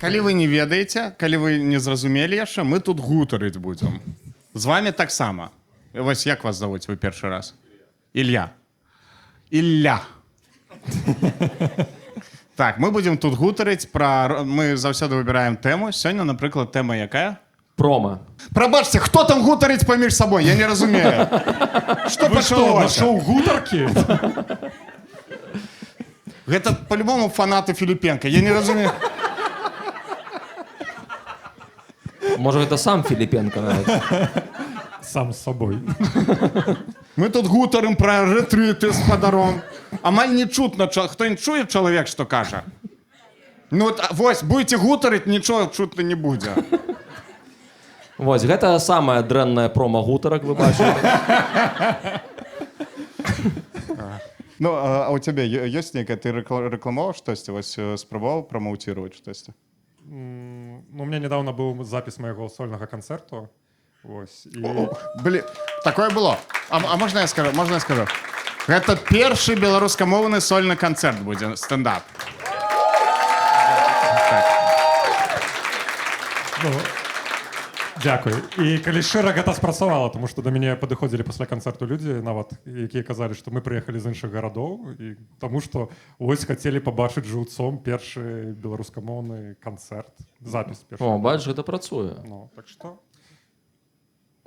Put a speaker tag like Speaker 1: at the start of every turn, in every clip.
Speaker 1: Калі вы не ведаеце, калі вы не зразумелі яшчэ, мы тут гутарыць будзем. З вами таксама. Вось як вас завуць вы першы раз? Ілля. Ілля. Так, мы будзем тут гутарыць пра... Мы заўсёды выбіраем тэму. Сёння, напрыклад, тэма якая?
Speaker 2: Промо.
Speaker 1: Прабачце, хто там гутарыць паміж сабой? Я не разумею. Што пачалося?
Speaker 3: Нашоў гутаркі?
Speaker 1: Гэта по-любому фанаты Філіпенка. Я не разумею.
Speaker 2: Можа, гэта сам Філіпенка нават.
Speaker 3: Сам з сабой.
Speaker 1: Мы тут гутарым пра рэтрыты з падаром. Амаль не чутно. Хто не чуе чалавек, што кажа? Ну, вось, будете гутарыць, нічога чутно не будзе.
Speaker 2: Вось, гэта самая дрэнная промо гутарак, вы бачылі.
Speaker 1: Ну, а у цябе ёсць нейкая, ты рэкламаваў штосьці, вось спрабаваў прамоўціраваць штосьці?
Speaker 3: Ну, у меня недавно был запись моего сольного концерту. Вось, і...
Speaker 1: Блин, такое было. А можна я скажу? Можна я скажу? Гэта першы беларускамоўны сольны канцэрт будзе, стендап.
Speaker 3: Ну, дзякуй. І калі шчыра гэта спрацавала, тому што да мяне падыходзілі пасля канцэрту людзі, нават, якія казалі, што мы прыехалі з іншых гарадоў, і таму што вось хацелі пабачыць жыўцом першы беларускамоўны канцэрт, запіс першы.
Speaker 2: О, бачиш, гэта працуе.
Speaker 3: Ну, так што...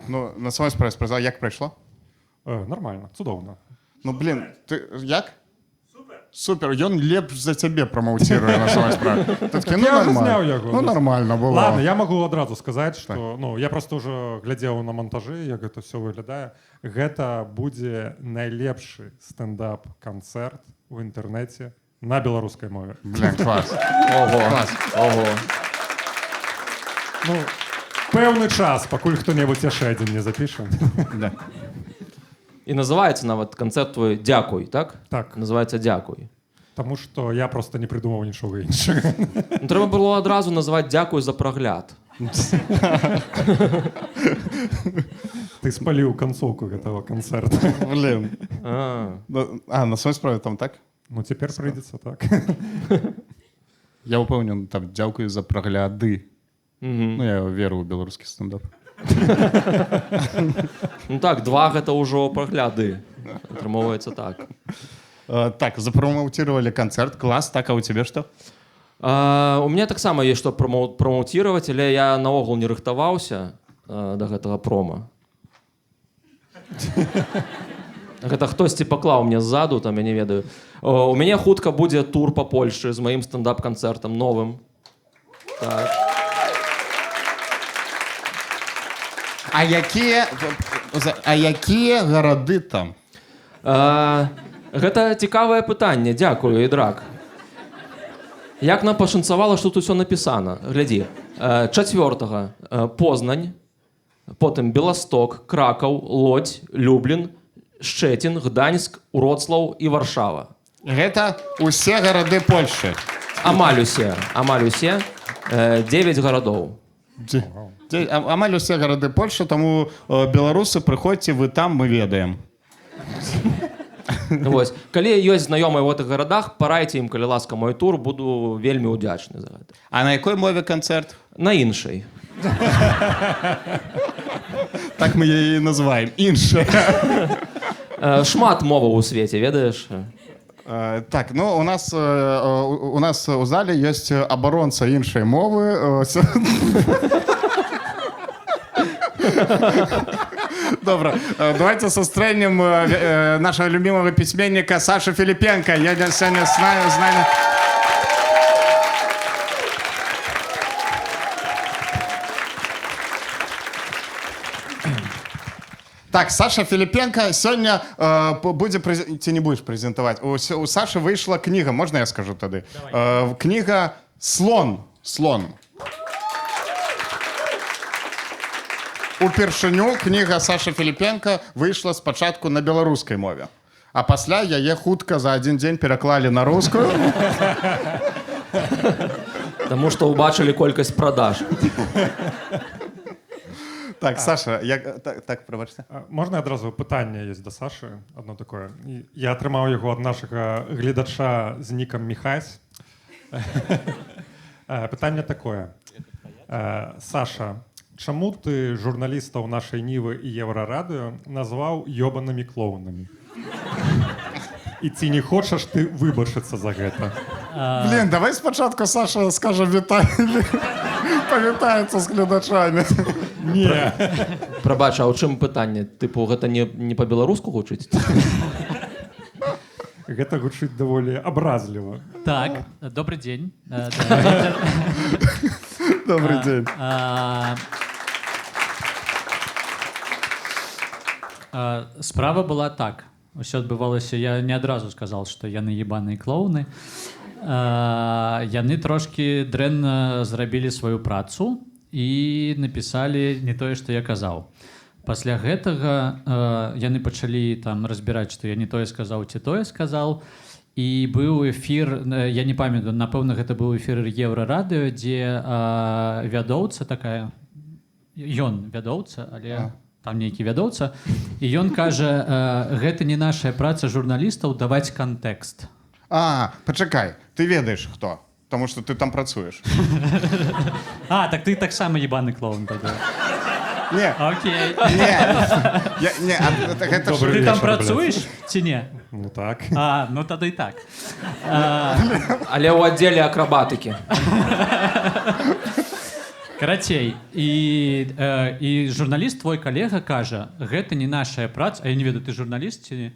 Speaker 1: Ну, на самой справе спрашивал, як прайшло?
Speaker 3: Нормально, цудоўна.
Speaker 1: Ну, блин, ты як? Супер, ён лепш за цябе прамоўціруе на самой справе. Такі, ну,
Speaker 3: я
Speaker 1: нормально.
Speaker 3: зняў яго.
Speaker 1: Ну, нормально было.
Speaker 3: Ладно, я могу адразу сказаць, што ну, я просто ўжо глядзеў на монтажы, як гэта все выглядае. Гэта будзе найлепшы стендап-канцэрт у інтэрнэце на беларускай мове.
Speaker 1: Блин, клас.
Speaker 2: Ого,
Speaker 1: Клас.
Speaker 2: ого.
Speaker 3: Ну, пэўны час, пакуль хто-небудзь яшчэ адзін не запіша.
Speaker 1: Да.
Speaker 2: І называецца нават канцэрт твой «Дзякуй», так?
Speaker 3: Так.
Speaker 2: Называецца «Дзякуй».
Speaker 3: Таму што я просто не придумаў нічога іншага.
Speaker 2: Ну, трэба было адразу называць «Дзякуй за прагляд».
Speaker 3: Ты спаліў канцоўку гэтага канцэрта.
Speaker 1: Блин. На самой справе там так?
Speaker 3: Ну, цяпер прыйдзецца так.
Speaker 1: Я упэўнен, там, дзякуй за прагляды. Ну, я веру ў беларускі стендап.
Speaker 2: Ну так, 2 гэта ўжо прагляды. Атрымоўваецца так.
Speaker 1: Так, запромоўтировали канцэрт, клас, так, а у цябе што?
Speaker 2: У мяне таксама ёсць што прамоўціраваць, але я наогул не рыхтаваўся да гэтага промо. Гэта хтосьці паклаў мне ззаду, там я не ведаю. У мяне хутка будзе тур па Польшчы з маім стендап-канцэртам новым. Так.
Speaker 1: А якія гарады там?
Speaker 2: Гэта цікавае пытанне, дзякую, Ідрак. Як нам пашанцавала, што тут усё напісана? Глядзі. 4-га Познань, потым Беласток, Кракаў, Лодзь, Люблін, Шчэцін, Гданьск, Уроцлаў і Варшава.
Speaker 1: Гэта усе гарады Польшчы.
Speaker 2: Амаль усе. 9 гарадоў.
Speaker 1: Амаль усе гарады Польшчы, таму беларусы, прыходзьце, вы там, мы ведаем.
Speaker 2: Вось. Калі ёсць знаёмыя ў гэтых гарадах, парайце ім, калі ласка, мой тур, буду вельмі ўдзячны за гэта.
Speaker 1: А на якой мове канцэрт?
Speaker 2: На іншай.
Speaker 1: Так мы яе і называем. Іншая.
Speaker 2: Шмат моваў у свеце, ведаеш?
Speaker 1: Так, ну, у нас у зале ёсць абаронца іншай мовы. Добро, давайте сустрэнем нашего любимого письменника Сашу Филипенко. Я сегодня с нами. Так, Саша Филипенко сегодня будет... Ты не будешь презентовать. У Саши вышла книга, можно я скажу тогда? Книга «Слон». «Слон». Упершыню кніга Саша Філіпенка выйшла спачатку на беларускай мове. А пасля яе хутка за адзін дзень пераклалі на рускую.
Speaker 2: Таму што ўбачылі колькасць продаж.
Speaker 1: Так, Саша, так, прабачце.
Speaker 3: Можна адразу пытанне ёсць да Сашы, одно такое. Я атрымаў яго ад нашага гледача з нікам Міхась. Пытанне такое. Саша, чаму ты журналістаў нашай Нівы і Еўрарадыё назваў ёбанымі клоунамі? І ці не хочаш ты выбачыцца за гэта?
Speaker 1: Блін, давай спочатку Саша скаже вітання, павітаецца з глядачамі.
Speaker 3: Не.
Speaker 2: Прабач, а ў чым пытанне? Тыпу, гэта не па-беларуску гучыць?
Speaker 3: Гэта гучыць даволі абразліва.
Speaker 4: Так, добрый день.
Speaker 1: Добрый день.
Speaker 4: Справа была так. Усё адбывалася, я не адразу сказал, што яны ебаныя клоуны. Яны трошкі дрэнна зрабілі сваю працу і напісалі не тое, што я казаў. Пасля гэтага яны пачалі там разбіраць, што я не тое сказаў ці тое сказаў. І быў эфір, я не памятаю, напэўна, гэта быў эфір Еўрарадыё, дзе вядоўца такая, ён вядоўца, але там нейкі вядоўца, і ён кажа, гэта не нашая праца журналістаў даваць кантэкст.
Speaker 1: Пачакай, ты ведаеш хто, таму што ты там працуеш.
Speaker 4: Так ты таксама ебаны клоун тады.
Speaker 1: Не.
Speaker 4: Окей.
Speaker 1: Не, гэта
Speaker 3: Добрый
Speaker 4: Ты
Speaker 3: вечер,
Speaker 4: там працуеш ці не?
Speaker 3: Ну так.
Speaker 4: Ну тады і так.
Speaker 2: Але ў аддзеле акрабатыкі.
Speaker 4: Карацей, і журналіст, твой калега, кажа, гэта не нашая праца, а я не ведаю, ты журналіст ці не?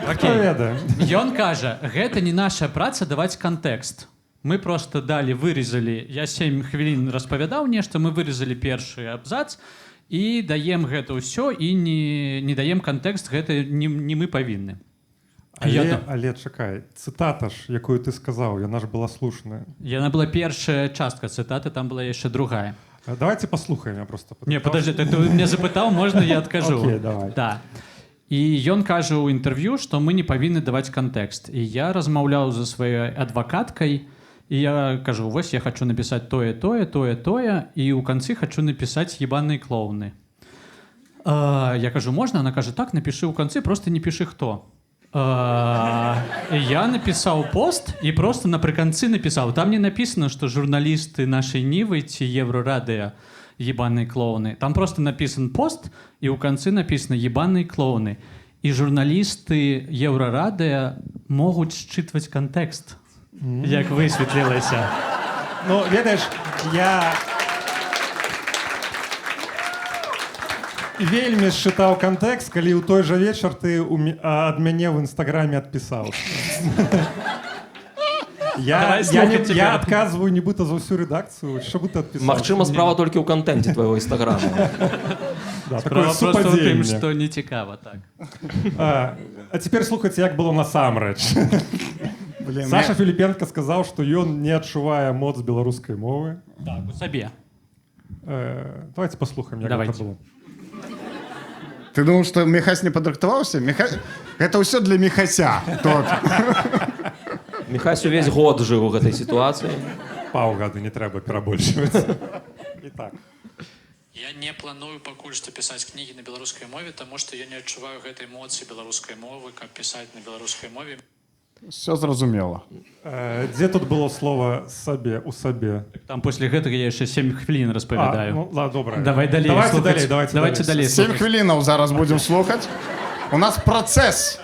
Speaker 3: Хто ведае?
Speaker 4: Ён кажа, гэта не наша праца даваць кантэкст. Мы просто далі вырезалі, я 7 хвілін распавядаў нешта, мы вырезалі першы абзац і даем гэта ўсё і не даем кантэкст, гэта не мы павінны.
Speaker 3: Але чакай, цытата ж, якую ты сказаў, яна ж была слушная.
Speaker 4: Яна была першая частка цытаты, там была яшчэ другая.
Speaker 3: Давайте послухаем, я просто...
Speaker 4: Не, подожди, ты мне запытаў, можна я адкажу?
Speaker 3: Окей, давай.
Speaker 4: Да. І ён кажа ў інтэрв'ю, што мы не павінны даваць кантэкст. І я размаўляў за сваёй адвакаткай, і я кажу, вось я хочу напісаць тое, і ў канцы хочу напісаць ебаныя клоуны. Я кажу, можна? Она кажа, так, напішы ў канцы, просто не пішы хто. Я напісаў пост і просто напрыканцы напісаў. Там не напісана, што журналісты нашай Нівы ці Еўрарадыё ебаныя клоуны. Там просто напісан пост, і ў канцы напісана ебаныя клоуны. І журналісты Еўрарадыё могуць счытваць кантэкст, як высветлілася.
Speaker 3: Ну, ведаеш, я вельмі счытаў кантэкст, калі ў той жа вечар ты ад мяне ў інстаграме адпісаўся. Я адказваю нібыта за ўсю рэдакцыю, що бы ты адпісаўся.
Speaker 2: Магчыма, справа толькі ў кантэнце твайго інстаграма.
Speaker 3: Такое
Speaker 4: Просто ў тым,
Speaker 3: супадзенне.
Speaker 4: што не цікава, так.
Speaker 3: А цяпер слухайце, як было насамрэч. Саша Філіпенка сказаў, што ён не адчувае моц беларускай мовы.
Speaker 4: Так, у сабе.
Speaker 3: Давайте паслухаем, як гэта было.
Speaker 1: Ты думаў, што Міхась не падрыхтаваўся? Гэта ўсё для Міхася.
Speaker 2: Міхась увесь год жыў у гэтай сітуацыі.
Speaker 3: Паўгады не трэба перабольшваць. І так.
Speaker 5: Я не планую пакуль што пісаць кнігі на беларускай мове, таму што я не адчуваю гэтай моцы беларускай мовы, каб пісаць на беларускай мове.
Speaker 1: Все зразумела.
Speaker 3: Дзе тут было слова сабе, у сабе?
Speaker 4: Там после гэтага я яшчэ 7 хвілін распавядаю.
Speaker 3: Ну, добра.
Speaker 4: Давай далей. Давайте далей.
Speaker 1: 7 хвілінаў зараз будзем слухаць. У нас працэс.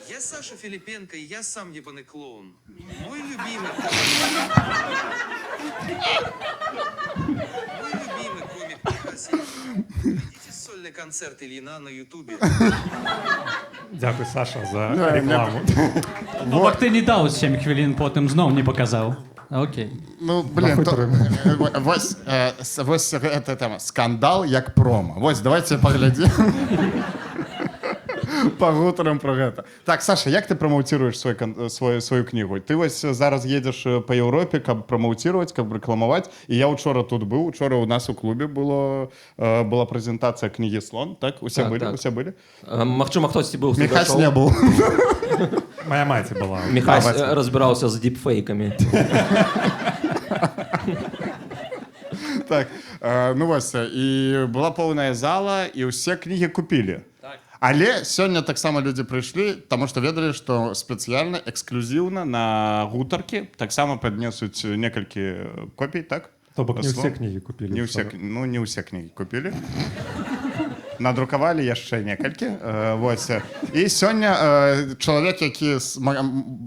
Speaker 6: Я Саша Филипенко, и я сам ебаный клоун. Мой любимый комик Михась. Идите сольный концерт Ильина на Ютубе.
Speaker 3: Дякую, Саша, за рекламу.
Speaker 4: Ну, так ты не даў 7 хвілін, потым зноў не паказаў. Окей.
Speaker 1: Ну, блин, вось гэта тема. Скандал як промо. Вось, давайте паглядзім. Пагутарым про гэта. Так, Саша, як ты прамоўціруеш сваю кнігу? Ты вось зараз едзеш па Еўропе, каб прамоўціраваць, каб рэкламаваць. І я учора тут быў. Учора у нас у клубе была прэзентацыя кнігі «Слон». Так, усе былі?
Speaker 2: Магчыма, хтосьці быў.
Speaker 1: Міхась не быў.
Speaker 3: Моя маці была.
Speaker 2: Міхась разбіраўся з діпфейкамі.
Speaker 1: Так, ну вось, і была поўная зала, і ўсе кнігі купілі. Але сёння таксама людзі прыйшлі, таму што ведалі, што спецыяльна эксклюзіўна на гутаркі таксама паднесуць некалькі копій, так?
Speaker 3: То бок не
Speaker 1: Слов?
Speaker 3: ўсе кнігі купілі.
Speaker 1: Не ўсе, ну, не ўсе кнігі купілі. Надрукавалі яшчэ некалькі. Вось. І сёння чалавек, які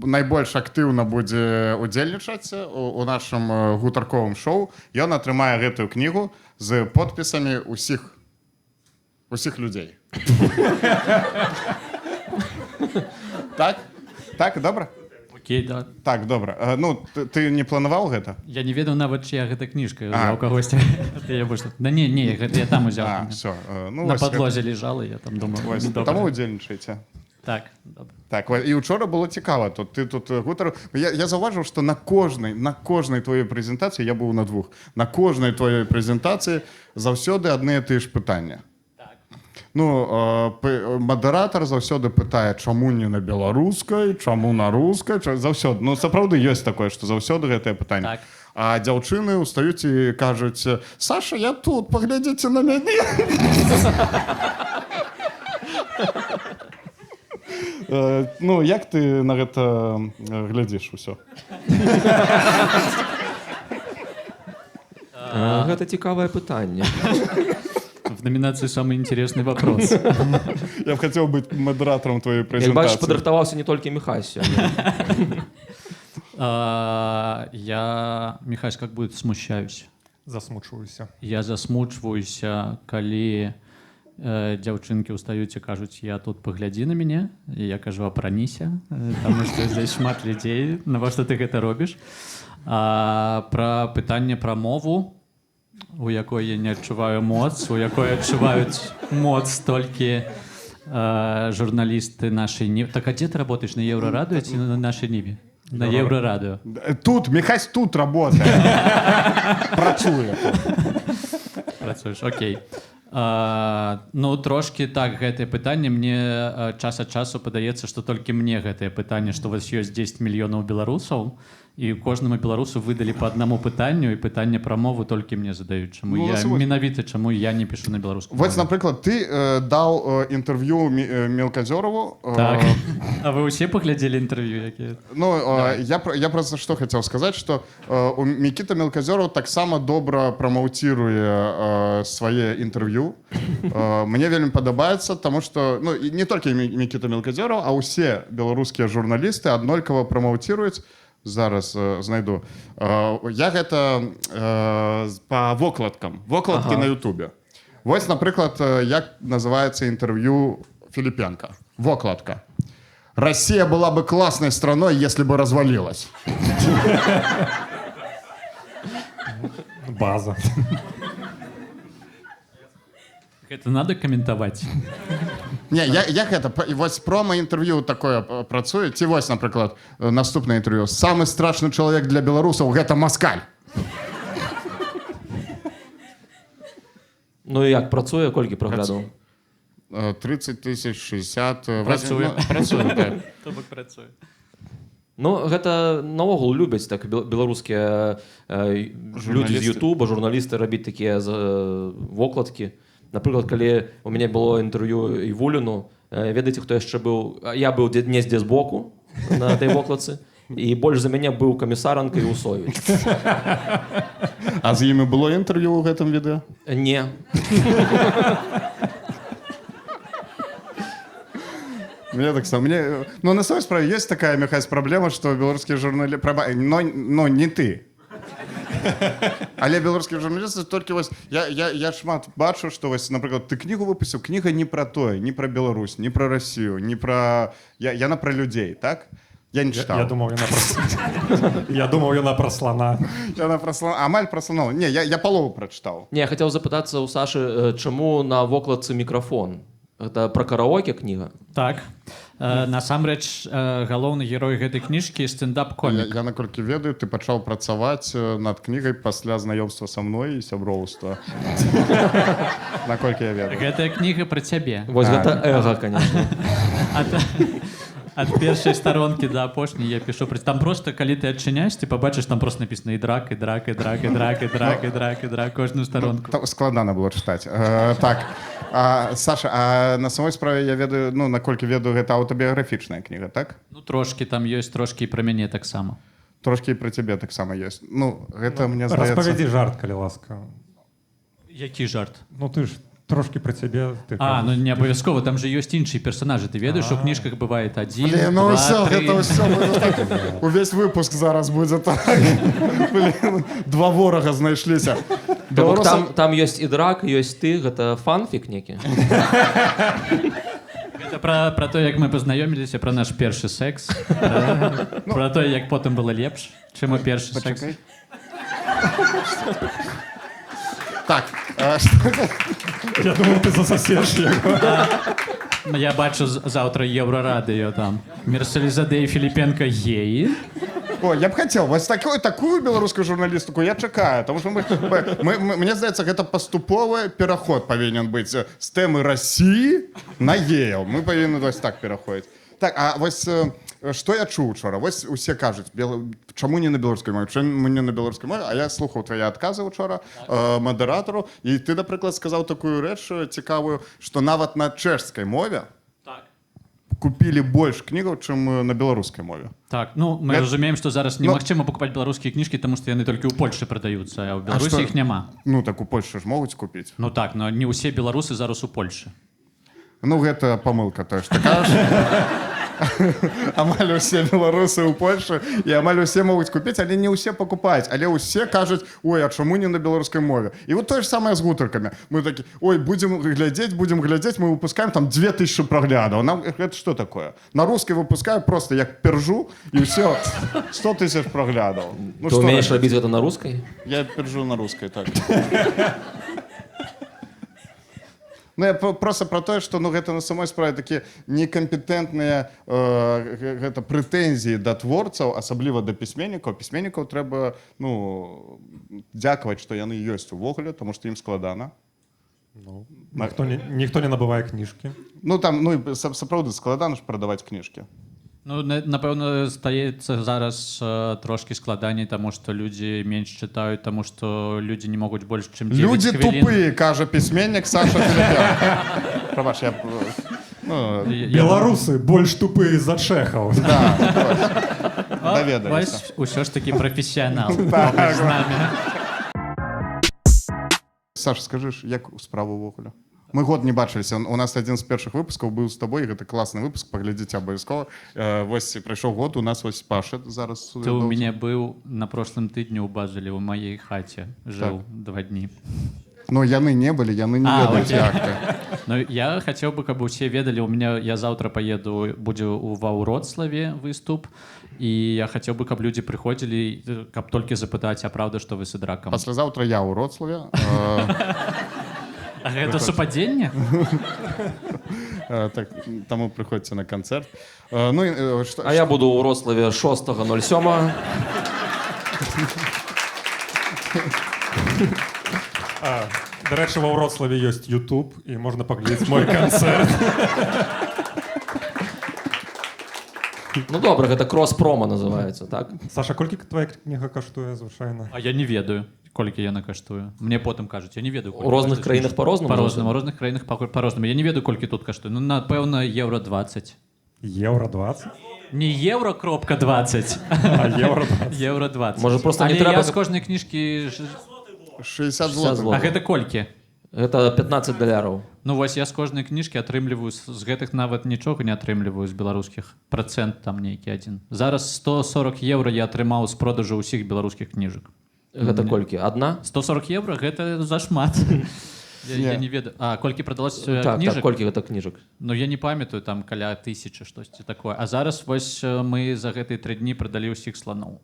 Speaker 1: найбольш актыўна будзе удзельнічаць у нашым гутарковым шоу, ён атрымае гэтую кнігу з подпісамі усіх людзей. Так? Так, добра?
Speaker 4: Окей, да.
Speaker 1: Так, добра. Ну, ты не планаваў гэта?
Speaker 4: Я не ведаў нават, чия гэта кніжка
Speaker 1: А.
Speaker 4: у кагосьці. Я больш... Да не, гэта я там узяў.
Speaker 1: А, все. Ну,
Speaker 4: На
Speaker 1: вось
Speaker 4: падлозе лежала, я там думаю.
Speaker 1: Вось,
Speaker 4: добра.
Speaker 1: таму удзельнічайце.
Speaker 4: Так, добра.
Speaker 1: Так, і учора было цікава. Ты тут гутарыў. Я заўважыў, што на кожнай твоей прэзентацыі, я быў на двух, на кожнай твоей прэзентацыі заўсёды адны і тыя ж пытанні. Ну, мадэратар заўсёды пытае, чаму не на беларускай, чаму на рускай, заўсёды. Ну, сапраўды ёсць такое, што заўсёды гэтае пытанне.
Speaker 4: Так.
Speaker 1: А дзяўчыны ўстаюць і кажуць: Саша, я тут, паглядзіце на мяне. Ну, як ты на гэта глядзіш усё?
Speaker 2: Гэта цікавае пытанне.
Speaker 4: В номинации «Самый интересный вопрос».
Speaker 1: Я б хацеў быць мадэратарам твоей
Speaker 2: Як бачыш,
Speaker 1: прэзентацыі.
Speaker 2: падрыхтаваўся не толькі Міхась сёння.
Speaker 4: Я, Михась, как будет, смущаюсь.
Speaker 3: Засмучваюся.
Speaker 4: Я засмучваюся, калі дзяўчынкі ўстаюць і кажуць: я тут, паглядзі на мяне. І я кажу: апраніся, таму што здесь шмат людзей, навошта ты гэта робіш. Пра пытанне пра мову, у якой я не адчуваю моц, у якой адчуваюць моц толькі журналісты нашай Нівы. Так, а дзе ты работаеш? На Еўрарадыё ці на нашай Ніве? На Еўрарадыё.
Speaker 1: Тут, Міхась тут работае. Працуе.
Speaker 4: Працуеш, окей. Ну, трошкі так, гэтае пытанне мне час ад часу падаецца, што толькі мне гэтае пытанне, што у вас ёсць 10 мільёнаў беларусаў, і кожнаму беларусу выдалі па аднаму пытанню, і пытанне пра мову толькі мне задаюць. Чаму
Speaker 1: Ну,
Speaker 4: я
Speaker 1: вось.
Speaker 4: менавіта, чаму я не пішу на беларускай
Speaker 1: Вось,
Speaker 4: мове?
Speaker 1: напрыклад, ты даў інтэрв'ю Мелказёрову.
Speaker 4: Так. А вы ўсе паглядзелі інтэрв'ю, якія?
Speaker 1: Ну, я просто што хацеў сказаць, што Мікіта Мелказёраў таксама добра прамоўціруе свае інтэрв'ю. Мне вельмі падабаецца, таму што, ну, і не толькі Мікіта Мелказёраў, а ўсе беларускія журналісты аднолькава прамоўціруюць. Зараз знайду. Я гэта па вокладкам. Вокладкі на Ютубе. Вось, напрыклад, як называецца інтэрв'ю Філіпенка. Вокладка. Россия была бы классной страной, если бы развалилась.
Speaker 3: База.
Speaker 4: Гэта надо каментаваць.
Speaker 1: Не, як гэта? Вось промо-інтэрв'ю такое працуе. Ці вось, напрыклад, наступнае інтэрв'ю. Самы страшны чалавек для беларусаў — гэта маскаль.
Speaker 2: Ну і як працуе, колькі праглядаў?
Speaker 1: 30 тысяч, 60...
Speaker 4: Працуе.
Speaker 1: Працуе, так.
Speaker 4: То бок працуе.
Speaker 2: Ну, гэта наогул любяць так беларускія людзі з Ютуба, журналісты рабіць такія вокладкі. Напрыклад, калі у мяне было інтэрв'ю Івуліну, ведаеце, хто яшчэ быў? Я быў недзе збоку на этой вокладцы, і больш за мяне быў Камісаранка і Усовіч.
Speaker 1: А з імі было інтэрв'ю ў гэтым відэа?
Speaker 2: Не.
Speaker 1: Мне так само. Ну, на самой справе, есть такая, Михась, проблема, что белорусские журналисты... Но не ты. Але белорусские журналисты только... Я шмат бачу, что, например, ты книгу выпустил, книга не про то, не про Беларусь, не про Россию, не про... Яна про людей, так? Я не читал.
Speaker 3: Я думав, яна про слона.
Speaker 1: Яна про слона. Амаль про слона. Не, я полову прочитал.
Speaker 2: Не, я хацеў запытацца ў Сашы, чаму на вокладцы мікрафон? Гэта пра караоке кніга?
Speaker 4: Так. Насамрэч, галоўны герой гэтай кніжкі — стендап-комік.
Speaker 1: Я наколькі ведаю, ты пачаў працаваць над кнігай пасля знаёмства са мной і сяброўства. Наколькі я ведаю.
Speaker 4: Гэтая кніга пра цябе.
Speaker 2: Вось гэта эга, конечно.
Speaker 4: ад першай старонкі да апошняй я пішу. Там просто, калі ты адчыняеш, ты пабачыш, там просто напісана і драк, і драк, і драк, і драк, і драк, і драк, і драк, кожную старонку.
Speaker 1: Там складана было чытаць. Так. Саша, а на самой справе я ведаю, ну, наколькі ведаю, гэта аўтабіяграфічная кніга, так?
Speaker 4: Ну, трошкі там ёсць, трошкі і пра мяне таксама.
Speaker 1: Трошкі і пра цябе таксама ёсць. Ну, гэта, мне здаецца...
Speaker 3: Распавядзі жарт, калі ласка.
Speaker 4: Які жарт?
Speaker 3: Ну ты ж трошки про цябе.
Speaker 4: Ну не абавязкова, там же ёсць іншыя персонажы. Ты ведаеш, у кніжках бывае адзін,
Speaker 1: Блин, ну
Speaker 4: два,
Speaker 1: все,
Speaker 4: тры.
Speaker 1: это все. Увесь выпуск зараз будзе так. Блин, два ворага знайшліся.
Speaker 2: Бок там ёсць і драк, ёсць ты, гэта фанфік некі.
Speaker 4: Это про то, як мы пазнаёміліся, про наш першы секс, про то, як потым было лепш, чым у першы секс.
Speaker 1: Почекай. Так,
Speaker 3: Я думал, ты засосешь его.
Speaker 4: Я бачу заўтра Еўрарадыё там. Мерсалізадэ і Філіпенка геі.
Speaker 1: о, я б хацеў, вось такую беларускую журналістыку я чакаю, тому што мне здаецца, гэта паступовы пераход павінен быць з тэмы Расіі на геяў. Мы павінны вось так пераходзіць. Так, а вось што я чуў учора? Вось усе кажуць, чаму не на беларускай мове? Чаму не на беларускай мове? А я слухаў твае адказы учора мадэратару, і ты, напрыклад, сказаў такую рэч цікавую, што нават на чэшскай мове купілі больш кнігаў, чым на беларускай мове.
Speaker 4: Так, ну мы разумеем, што зараз немагчыма пакупаць беларускія кніжкі, таму што яны толькі ў Польшы прадаюцца, а ў Беларусі іх няма.
Speaker 1: Ну так у Польшы ж могуць купіць.
Speaker 4: Ну так, но не ўсе беларусы зараз у Польшы.
Speaker 1: Ну гэта памылка, тое што кажаш. Амаль усе беларусы ў Польшы і амаль усе могуць купіць, але не ўсе пакупаюць, але ўсе кажуць, ой, а чаму не на беларускай мове? І вот тое ж самае з гутаркамі. Мы такі, ой, будзем глядзець, мы выпускаем там 2000 праглядаў. Нам гэта што такое? На рускай выпускаю просто як пержу і ўсё, 100 000 праглядаў. Ну,
Speaker 2: Ты умееш рабіць гэта на рускай?
Speaker 1: Я пержу на рускай, так. Ну, я просто про тое, што ну, гэта на самой справе такія некампетэнтныя гэта прэтэнзіі да творцаў, асабліва да пісьменнікаў. Пісьменнікаў трэба ну, дзякаваць, што яны ёсць увогуле, тому што ім складана.
Speaker 3: Ну, ніхто не набывае кніжкі.
Speaker 1: Ну, там, ну, сапраўды складана ж прадаваць кніжкі.
Speaker 4: Ну, напэўна, стаецца зараз трошкі складаней, таму што людзі менш чытаюць, таму што людзі не могуць больш, чым 9
Speaker 1: Людзі
Speaker 4: хвілін.
Speaker 1: тупыя, кажа пісьменнік Саша Філіпенка. Прабач, я... Ну,
Speaker 3: Беларусы больш тупыя за чэхаў.
Speaker 1: даведаліся.
Speaker 4: Усё ж такі прафесіянал з намі.
Speaker 1: Саша, скажы, як справа ўвогуле? Мы год не бачыліся. У нас адзін з першых выпускаў быў з табой, гэта класны выпуск, паглядзіце абавязкова. Вось прайшоў год, у нас вось Паша зараз.
Speaker 4: Ты у мяне быў на прошлым тыдні ў Базелі, у маёй хаце жыў 2 дні.
Speaker 1: Ну, яны не былі, яны не ведаюць, як ты.
Speaker 4: Ну, я хацеў бы, каб усе ведалі, я заўтра паеду, будзе ва Ўроцлаве выступ, і я хацеў бы, каб людзі прыходзілі, каб толькі запытаць, а праўда, што вы з Ідракам?
Speaker 1: Паслязаўтра я ў Вроцлаве.
Speaker 4: А гэта супадзенне?
Speaker 1: Так, таму прыходзьце на канцэрт. Ну,
Speaker 2: А я буду ў Рославе 6.07.
Speaker 3: Дарэчы, ва Ўроцлаве ёсць YouTube, і можна паглядзець мой канцэрт.
Speaker 2: Ну добра, гэта крос-промо называецца, так?
Speaker 3: Саша, колькі твая кніга каштуе звычайна?
Speaker 4: А я не ведаю, колькі яна каштуе. Мне потым кажуць, я не ведаю.
Speaker 2: У розных краінах па-рознаму?
Speaker 4: Па-рознаму, у розных краінах па-рознаму. Я не ведаю, колькі тут каштуе. Ну, напэўна, евро 20.
Speaker 3: Евро 20?
Speaker 4: Не евро кропка 20,
Speaker 3: А евро 20.
Speaker 4: евро 20.
Speaker 2: Можа, проста не
Speaker 4: Але
Speaker 2: трэба...
Speaker 4: я з кожнай кніжкі...
Speaker 1: 60
Speaker 2: 60
Speaker 1: злотых.
Speaker 2: злотых.
Speaker 4: А гэта колькі?
Speaker 2: Гэта $15.
Speaker 4: Ну вось я з кожнай кніжкі атрымліваю, з гэтых нават нічога не атрымліваю з беларускіх. Працэнт там нейкі адзін. Зараз 140 евро я атрымаў з продажу ўсіх беларускіх кніжак.
Speaker 2: Гэта колькі? Адна?
Speaker 4: 140 евро гэта зашмат. Я не ведаю. А колькі прадалося
Speaker 2: Так,
Speaker 4: кніжак?
Speaker 2: колькі гэта кніжак?
Speaker 4: Ну я не памятаю, там каля 1000 штосьці такое. А зараз вось мы за гэтыя 3 дні прадалі ўсіх слоноў.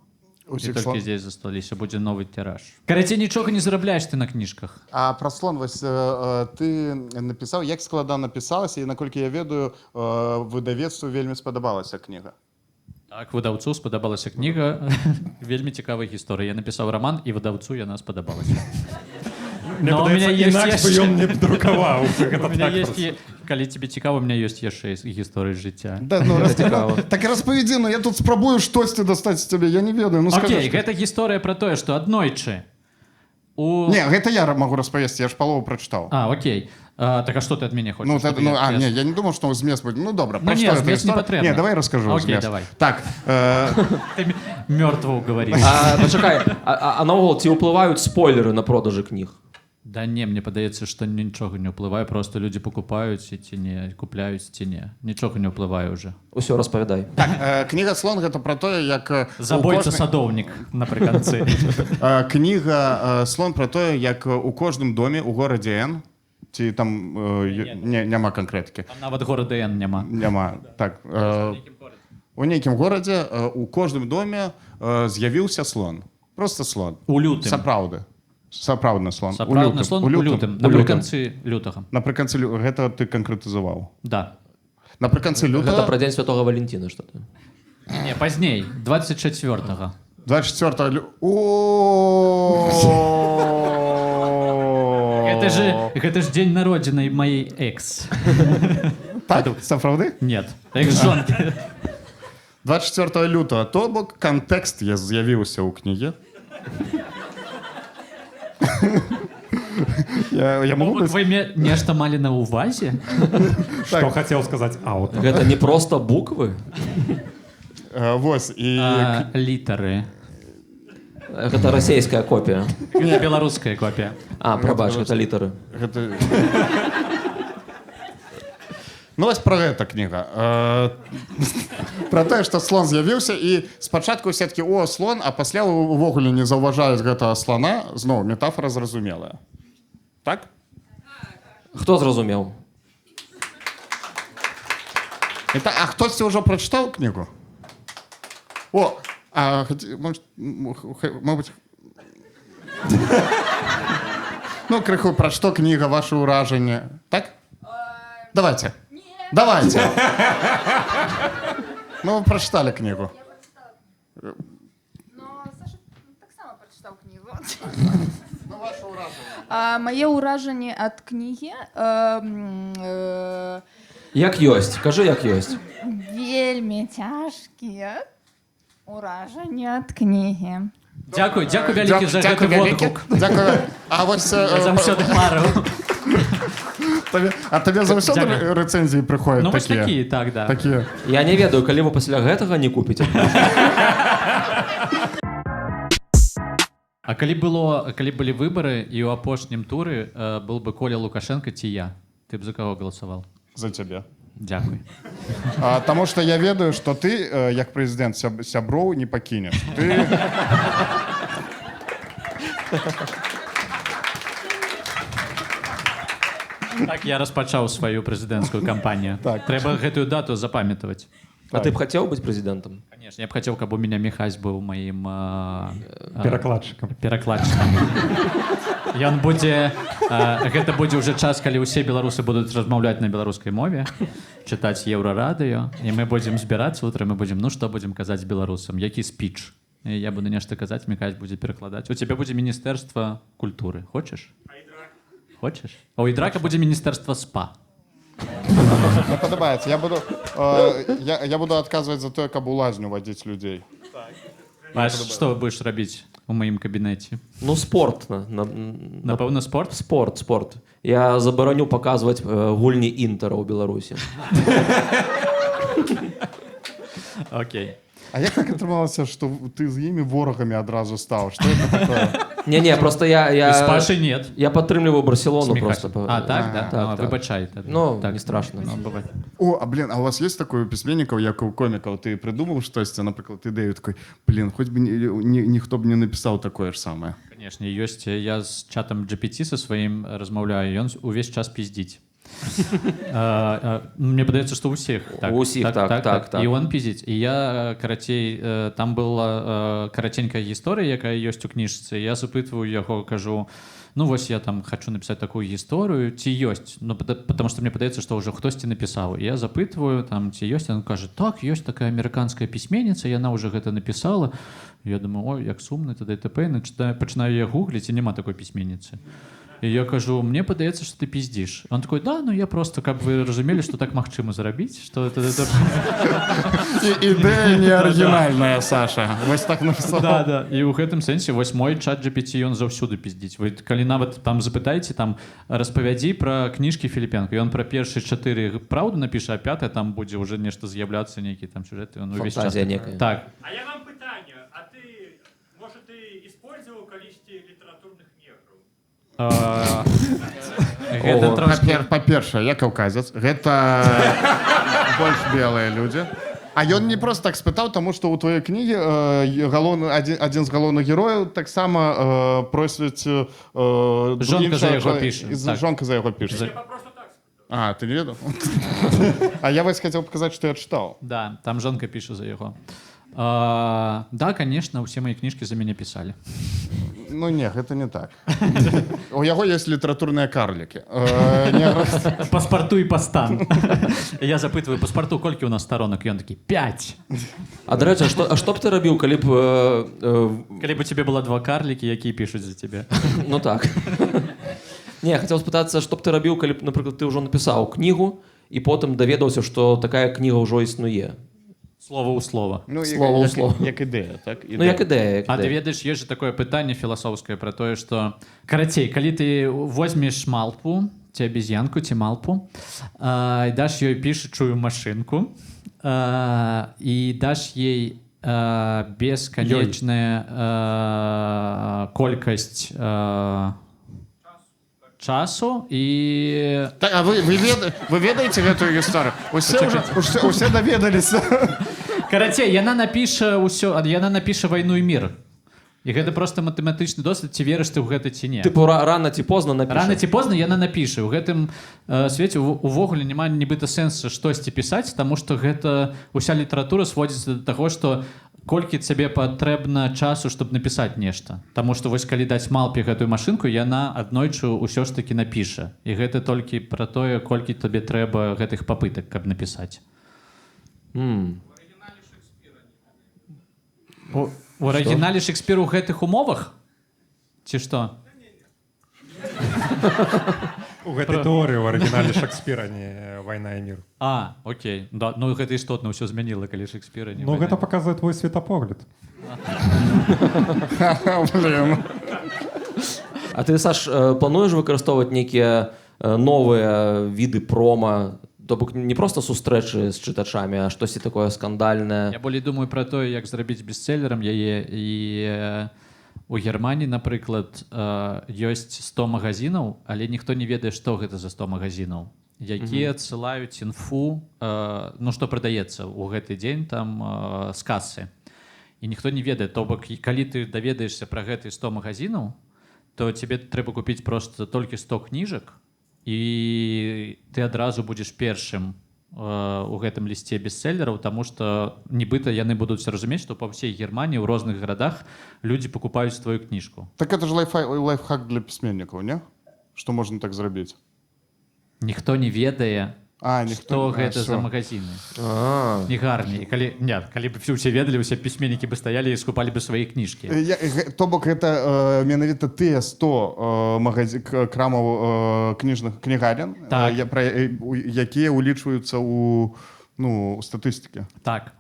Speaker 4: І толькі здесь засталіся, будзе новы тираж. Карацей, нічога не зарабляеш ты на кніжках.
Speaker 1: А пра слон, вось ты напісаў, як складана пісалася, і наколькі я ведаю, выдавецтву вельмі спадабалася кніга.
Speaker 4: Так, выдаўцу спадабалася кніга. Вельмі цікавая гісторыя. Я напісаў раман, і выдаўцу яна спадабалася.
Speaker 3: Мне
Speaker 4: Но у меня
Speaker 3: падаецца,
Speaker 4: есть
Speaker 3: інакш бы
Speaker 4: яшчэ-
Speaker 3: ён не друкаваў. Гэта
Speaker 4: У меня
Speaker 3: так
Speaker 4: есть,
Speaker 3: просто.
Speaker 4: калі тебе цікава, у меня есть яшчэ гісторыі з жыцця.
Speaker 1: Да, ну, так распавядзі, ну я тут спрабую штосьці дастаць з цябе, я не ведаю, ну скажи.
Speaker 4: Окей, гэта гісторыя пра тое, што аднойчы
Speaker 1: Не, гэта я магу распавесці, я ж палову прачытаў.
Speaker 4: Окей. Так а што ты ад мяне хочаш?
Speaker 1: Ну,
Speaker 4: Чтобы
Speaker 1: не, я не думал, что змест будет. Ну, добра,
Speaker 4: Ну,
Speaker 1: про
Speaker 4: не,
Speaker 1: что эта
Speaker 4: змест не
Speaker 1: история?
Speaker 4: потребно.
Speaker 1: Не, давай расскажу
Speaker 4: Окей,
Speaker 1: змест.
Speaker 4: давай.
Speaker 1: Так,
Speaker 4: Ты мёртвого говоришь.
Speaker 2: Почекай, а наогул, ці ўплываюць спойлеры на продажы кніг?
Speaker 4: Да не, мне падаецца, што нічога не ўплывае, просто людзі пакупаюць ці не, купляюць ці не. Нічога не ўплывае уже.
Speaker 2: Усё, распавядай.
Speaker 1: кніга «Слон» — гэта про тое, як...
Speaker 4: Забойца садоўнік напрыканцы.
Speaker 1: Кніга «Слон» про тое, як у кожным доме у горадзе Н, ці там няма канкрэтыкі.
Speaker 4: Там нават горада Н няма.
Speaker 1: Няма, так. У нейкім горадзе у кожным доме з'явіўся слон. Просто слон.
Speaker 4: У лютым.
Speaker 1: Сапраўды. Сапраўдны слон.
Speaker 4: Сапраўдны слон у лютым. Напрыканцы лютага.
Speaker 1: Напрыканцы гэта ты канкрэтызаваў.
Speaker 4: Да.
Speaker 1: Напрыканцы
Speaker 2: Гэта
Speaker 1: лютага...
Speaker 2: пра дзень святого Валентина что-то.
Speaker 4: Не, пазней, 24-го.
Speaker 1: 24
Speaker 4: Гэта ж дзень народзінай маей экс.
Speaker 1: Так, сапраўды?
Speaker 4: Нет, экс-жонкі.
Speaker 1: 24 лютага, то бок кантэкст з'явіўся ў кнізе. Я могу
Speaker 4: Вы нешта малі на ўвазе?
Speaker 3: Что хотел сказать автор.
Speaker 2: Гэта не просто буквы?
Speaker 1: Вось, і...
Speaker 4: Літары.
Speaker 2: Гэта расійская копія.
Speaker 4: Гэта беларуская копія.
Speaker 2: Прабач, гэта літары.
Speaker 1: Ну, вось пра гэта кніга. Пра тое, што слон з'явіўся, і спачатку ўсе такі, о, слон, а пасля увогуле не заўважаюць гэтага слона. Зноў, метафора зразумелая. Так?
Speaker 2: Хто зразумеў?
Speaker 1: А хтосьці ўжо прачытаў кнігу? О, мабыць... Ну, крыху, пра што кніга, ваши ўражанні. Так? Давайте. Давайте. Ну, вы прочитали книгу.
Speaker 7: Но Саша так само прочитал книгу. Мае ўражанні ад кнігі
Speaker 2: Як ёсць, кажы, як ёсць.
Speaker 7: вельмі цяжкія ўражанні ад кнігі.
Speaker 4: Дзякуй вялікі за гэты водгук.
Speaker 1: Дякую. А вось...
Speaker 4: Заўсёды марыў.
Speaker 1: А табе заўсёды
Speaker 4: Дзякуй.
Speaker 1: рэцэнзіі прыходзяць
Speaker 4: Ну, вось
Speaker 1: такія?
Speaker 4: такі, так, да.
Speaker 1: Такія.
Speaker 2: Я не ведаю, калі вы пасля гэтага не купіце.
Speaker 4: А калі былі выбары і ў апошнім туры был бы Коля Лукашенко ці я, ты б за каго галасаваў?
Speaker 1: За цябе.
Speaker 4: Дзякуй.
Speaker 1: Таму што я ведаю, што ты, як прэзідэнт, сяброў не пакінеш. Ты...
Speaker 4: Так я распачаў сваю прэзідэнцкую кампанію.
Speaker 1: Так.
Speaker 4: Трэба гэтую дату запамятаваць.
Speaker 2: А ты б хацеў быць прэзідэнтам?
Speaker 4: Конечно, я б хацеў, каб у меня Міхась быў маім
Speaker 3: Перакладчыкам.
Speaker 4: перакладчыкам. Ён будзе гэта будзе ўжо час, калі ўсе беларусы будуць размаўляць на беларускай мове, чытаць еўрарадыё, і мы будзем збірацца утры, мы будзем, ну што будзем казаць беларусам, які спіч. І я буду нешта казаць, Міхась будзе перакладаць. У цябе будзе міністэрства культуры. Хочаш? Хочаш? А ў Ідрака будзе міністэрства спа.
Speaker 1: Мне падабаецца. Я буду адказваць за тое, каб у лазню вадзіць людзей.
Speaker 4: А што вы будзеш рабіць у маім кабінеце?
Speaker 2: Ну, спорт.
Speaker 4: Напэўна, спорт?
Speaker 2: Спорт. Я забараню паказваць гульні інтера ў Беларусі.
Speaker 4: Окей.
Speaker 1: А як так атрымалася, што ты з імі ворагамі адразу стаў? Што это такое?
Speaker 2: Не, просто я...
Speaker 4: З Пашай нет.
Speaker 2: Я падтрымліваю Барселону
Speaker 4: С
Speaker 2: просто.
Speaker 4: Михасем. Так, да?
Speaker 2: Так.
Speaker 4: Выбачай. тады.
Speaker 2: Ну,
Speaker 4: так,
Speaker 2: не страшно.
Speaker 4: Ну, бывает.
Speaker 1: А у вас есть такое у пісьменнікаў, як у комікаў? Ты прыдумаў штосьці, напрыклад, ідэю такой, хоць бы ніхто б не напісаў такое ж самае.
Speaker 4: Конечно, ёсць. Я з чатам GPT са сваім размаўляю, ён увесь час пиздіць. Мне падаецца, што ўсіх.
Speaker 2: Так.
Speaker 4: І он пиздіць. І я, карацей, там была караценькая гісторыя, якая ёсць у кніжцы. Я запытваю яго, кажу, ну вось я там хочу напісаць такую гісторыю, ці ёсць? Ну, потому что мне падаецца, што ўжо хтосьці напісаў. Я запытваю, там, ці ёсць? Он кажа, так, ёсць такая амерыканская пісьменніца, яна ўжо гэта напісала. Я думаю, ой, як сумна, тады т.п. Пачынаю я гугліць, і няма такой пісьменніцы. І я кажу, мне падаецца, што ты пиздишь. Он такой, да, ну я просто, каб вы разумелі, што так магчыма зрабіць, што это...
Speaker 1: Ідэя не арыгінальная, Саша. Вось так написал.
Speaker 4: Да, да. І ў гэтым сэнсе вось мой чат GPT, ён заўсюды пиздіць. Вы калі нават там запытаеце, там распавядзі пра кніжкі Філіпенка, і он пра першыя 4 праўду напіша, а 5 там будзе ўжо нешта з'яўляцца, нейкі там сюжэт, і он увесь час...
Speaker 2: Фантазія некая.
Speaker 4: Так.
Speaker 8: А я вам питання, а ты, может, ты использовал в количестве литературных негров?
Speaker 4: Гэта трошки...
Speaker 1: Па-першае, я каўказец. Гэта больш белыя людзі. А ён не просто так спытаў, таму што ў твоёй кнігі адзін з галоўных герояў таксама просіць...
Speaker 4: Жонка за яго піша.
Speaker 1: Жонка за яго піша.
Speaker 8: Я просто так сказал.
Speaker 1: А, ты не ведаў? А я вось хацеў паказаць, што я чытаў.
Speaker 4: Да, там жонка піша за яго. Да, конечно, усе мои кніжкі за мяне пісалі.
Speaker 1: Ну не, гэта не так. У яго ёсць літаратурныя карлікі.
Speaker 4: Паспарту і пастан. Я запытваю, паспарту, колькі у нас сторонок? Ён такі, 5.
Speaker 2: А, дарэчы, а што б ты рабіў, калі б...
Speaker 4: Калі б у тебе было 2 карлікі, якія пішуць за тебе.
Speaker 2: Ну так. Не, я хацеў спытацца, што б ты рабіў, калі б, напрыклад, ты ўжо напісаў кнігу, і потым даведаўся, што такая кніга ўжо існуе.
Speaker 4: Слова ў слова.
Speaker 1: Ну,
Speaker 2: Слова ў слова.
Speaker 1: Як ідэя, так?
Speaker 2: Ну, як ідэя.
Speaker 4: А ты ведаеш, ёсць же такое пытанне філасофскае пра тое, што... Карацей, калі ты возьмеш малпу, ці абезьянку, ці малпу, і даш ёй пішучую машынку, і даш ей бесканечная колькасць часу і...
Speaker 1: Так, а вы ведаеце гэтую гісторыю? Усе даведаліся.
Speaker 4: Карацей, яна напіша ўсё, яна напіша «Вайну і мір». І гэта просто матэматычны дослед, ці верыш ты ў гэта ці не.
Speaker 2: Тыпу рана ці позна напіша.
Speaker 4: Рана ці позна яна напіша. У гэтым свеце увогуле няма нібыта сэнсу штосьці пісаць, таму што гэта уся літаратура сводзіцца да таго, што колькі цябе патрэбна часу, чтобы напісаць нешта. Таму што вось калі даць малпе гэтую машынку, яна аднойчы ўсё ж такі напіша. І гэта толькі пра тое, колькі табе трэба гэтых папытак, каб напісаць. У арыгінале Шекспір у гэтых умовах? Ці што?
Speaker 3: У гэтай тэорыі ў арыгінале Шекспіра не «Вайна і мір».
Speaker 4: А, окей. Да, ну гэта істотна ўсё змяніла, калі Шекспіра не...
Speaker 3: Ну гэта паказвае твой светапогляд.
Speaker 2: А ты, Саш, плануеш выкарыстоўваць нейкія новыя віды прома? То бок не проста сустрэчы з чытачамі, а штосьці такое скандальнае.
Speaker 4: Я болей думаю пра тое, як зрабіць бестселерам яе. І у Германіі, напрыклад, ёсць 100 магазинаў, але ніхто не ведае, што гэта за 100 магазинаў, якія адсылаюць інфу, ну што прадаецца ў гэты дзень там з касы. І ніхто не ведае. То бок, калі ты даведаешся пра гэты 100 магазинаў, то тебе трэба купіць проста толькі 100 кніжак, і ты адразу будзеш першым у гэтым лісце бестселераў, таму што нібыта яны будуць разумець, што па ўсей Германіі ў розных гарадах людзі пакупаюць твою кніжку.
Speaker 1: Так это ж лайфхак для пісьменнікаў, не? Што можна так зрабіць?
Speaker 4: Ніхто не ведае, што гэта за магазины. Негарней. Калі б усе ведалі, усе пісьменнікі бы стаялі і скупалі бы свае кніжкі.
Speaker 1: То бок гэта менавіта тыя 100 крамаў кнігарнян, якія ўлічваюцца ў статыстыкі.
Speaker 4: Так.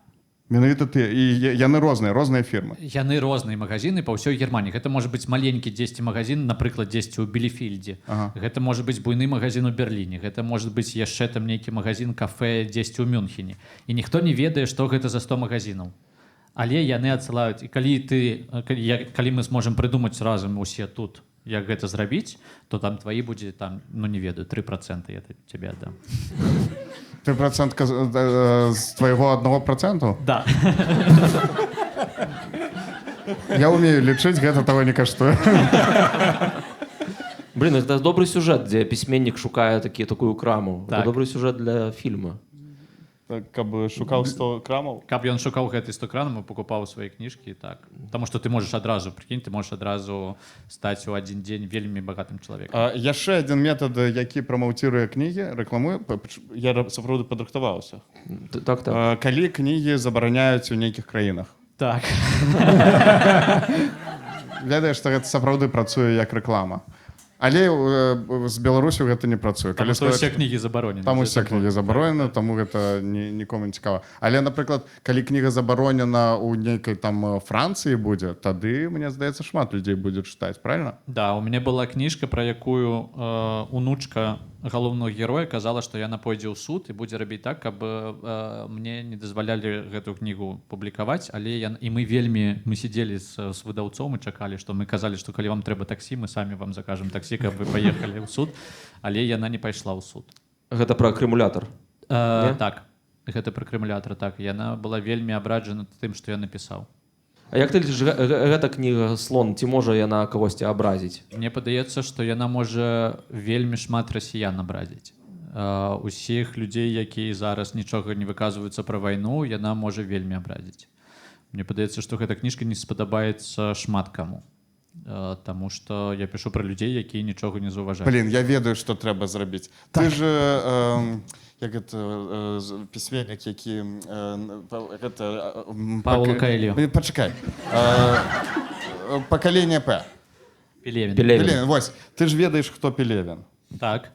Speaker 1: Менавіта ты. І яны розныя фірмы.
Speaker 4: Яны розныя магазины па ўсёй Германіі. Гэта можа быць маленькі 10 магазин, напрыклад, 10 у Білефільдзе. Гэта можа быць буйны магазин у Берліне. Гэта можа быць яшчэ там нейкі магазин, кафе 10 у Мюнхене. І ніхто не ведае, што гэта за 100 магазинаў. Але яны адсылаюць. І калі мы зможам прыдумаць разам усе тут, як гэта зрабіць, то там тваі будзе, там, ну не ведаю, 3% я тебе аддам.
Speaker 1: 3% з твайго 1%?
Speaker 4: Да.
Speaker 1: Я умею лічыць, гэта таго не каштуе.
Speaker 2: Блин, это добрый сюжет, дзе пісьменнік шукае такую краму.
Speaker 4: Так.
Speaker 2: Это добрый сюжет для фільма.
Speaker 1: Каб шукаў 100 крамаў?
Speaker 4: Каб ён шукаў гэты 100 крамаў і пакупаў свае кніжкі, так. Таму што ты можаш адразу, прыкінь, ты можаш адразу стаць у адзін дзень вельмі багатым чалавекам.
Speaker 1: Яшчэ адзін метад, які прамаўціруе кнігі, рэкламуе, я сапраўды падрыхтаваўся.
Speaker 2: Так.
Speaker 1: Калі кнігі забараняюць у нейкіх краінах.
Speaker 4: Так.
Speaker 1: Ведаеш, што гэта сапраўды працуе як рэклама. Але з Беларусю гэта не працуе.
Speaker 4: Там
Speaker 1: Калі
Speaker 4: усе кнігі забаронены.
Speaker 1: Там усе кнігі забаронены, таму гэта нікому не цікава. Але, напрыклад, калі кніга забаронена ў нейкай там Францыі будзе, тады, мне здаецца, шмат людзей будзе чытаць, правильно?
Speaker 4: Да, у мяне была кніжка, пра якую унучка галоўнага героя казала, што яна пойдзе ў суд і будзе рабіць так, каб мне не дазвалялі гэтую кнігу публікаваць, але і мы сидзелі з выдаўцом і чакалі, што мы казалі, што калі вам трэба таксі, мы самі вам закажам таксі, каб вы паехалі ў суд, але яна не пайшла ў суд.
Speaker 2: Гэта пра акумулятор.
Speaker 4: Так, гэта пра акумулятор, так. Яна была вельмі абраджана тым, што я напісаў.
Speaker 2: А як ты лічыш, гэта кніга «Слон», ці можа яна кагосьці абразіць?
Speaker 4: Мне падаецца, што яна можа вельмі шмат расіян абразіць. Усіх людзей, якія зараз нічога не выказваюцца пра вайну, яна можа вельмі абразіць. Мне падаецца, што гэта кніжка не спадабаецца шмат каму. Таму што я пішу пра людзей, якія нічога не заўважаюць.
Speaker 1: Блин, я ведаю, што трэба зрабіць. Ты же як гэта пісьменнік, які
Speaker 4: Пауло Коэльо.
Speaker 1: Пачакай. Пакаленне П.
Speaker 4: Пелевін.
Speaker 1: Вось, ты ж ведаеш, хто Пелевін.
Speaker 4: Так.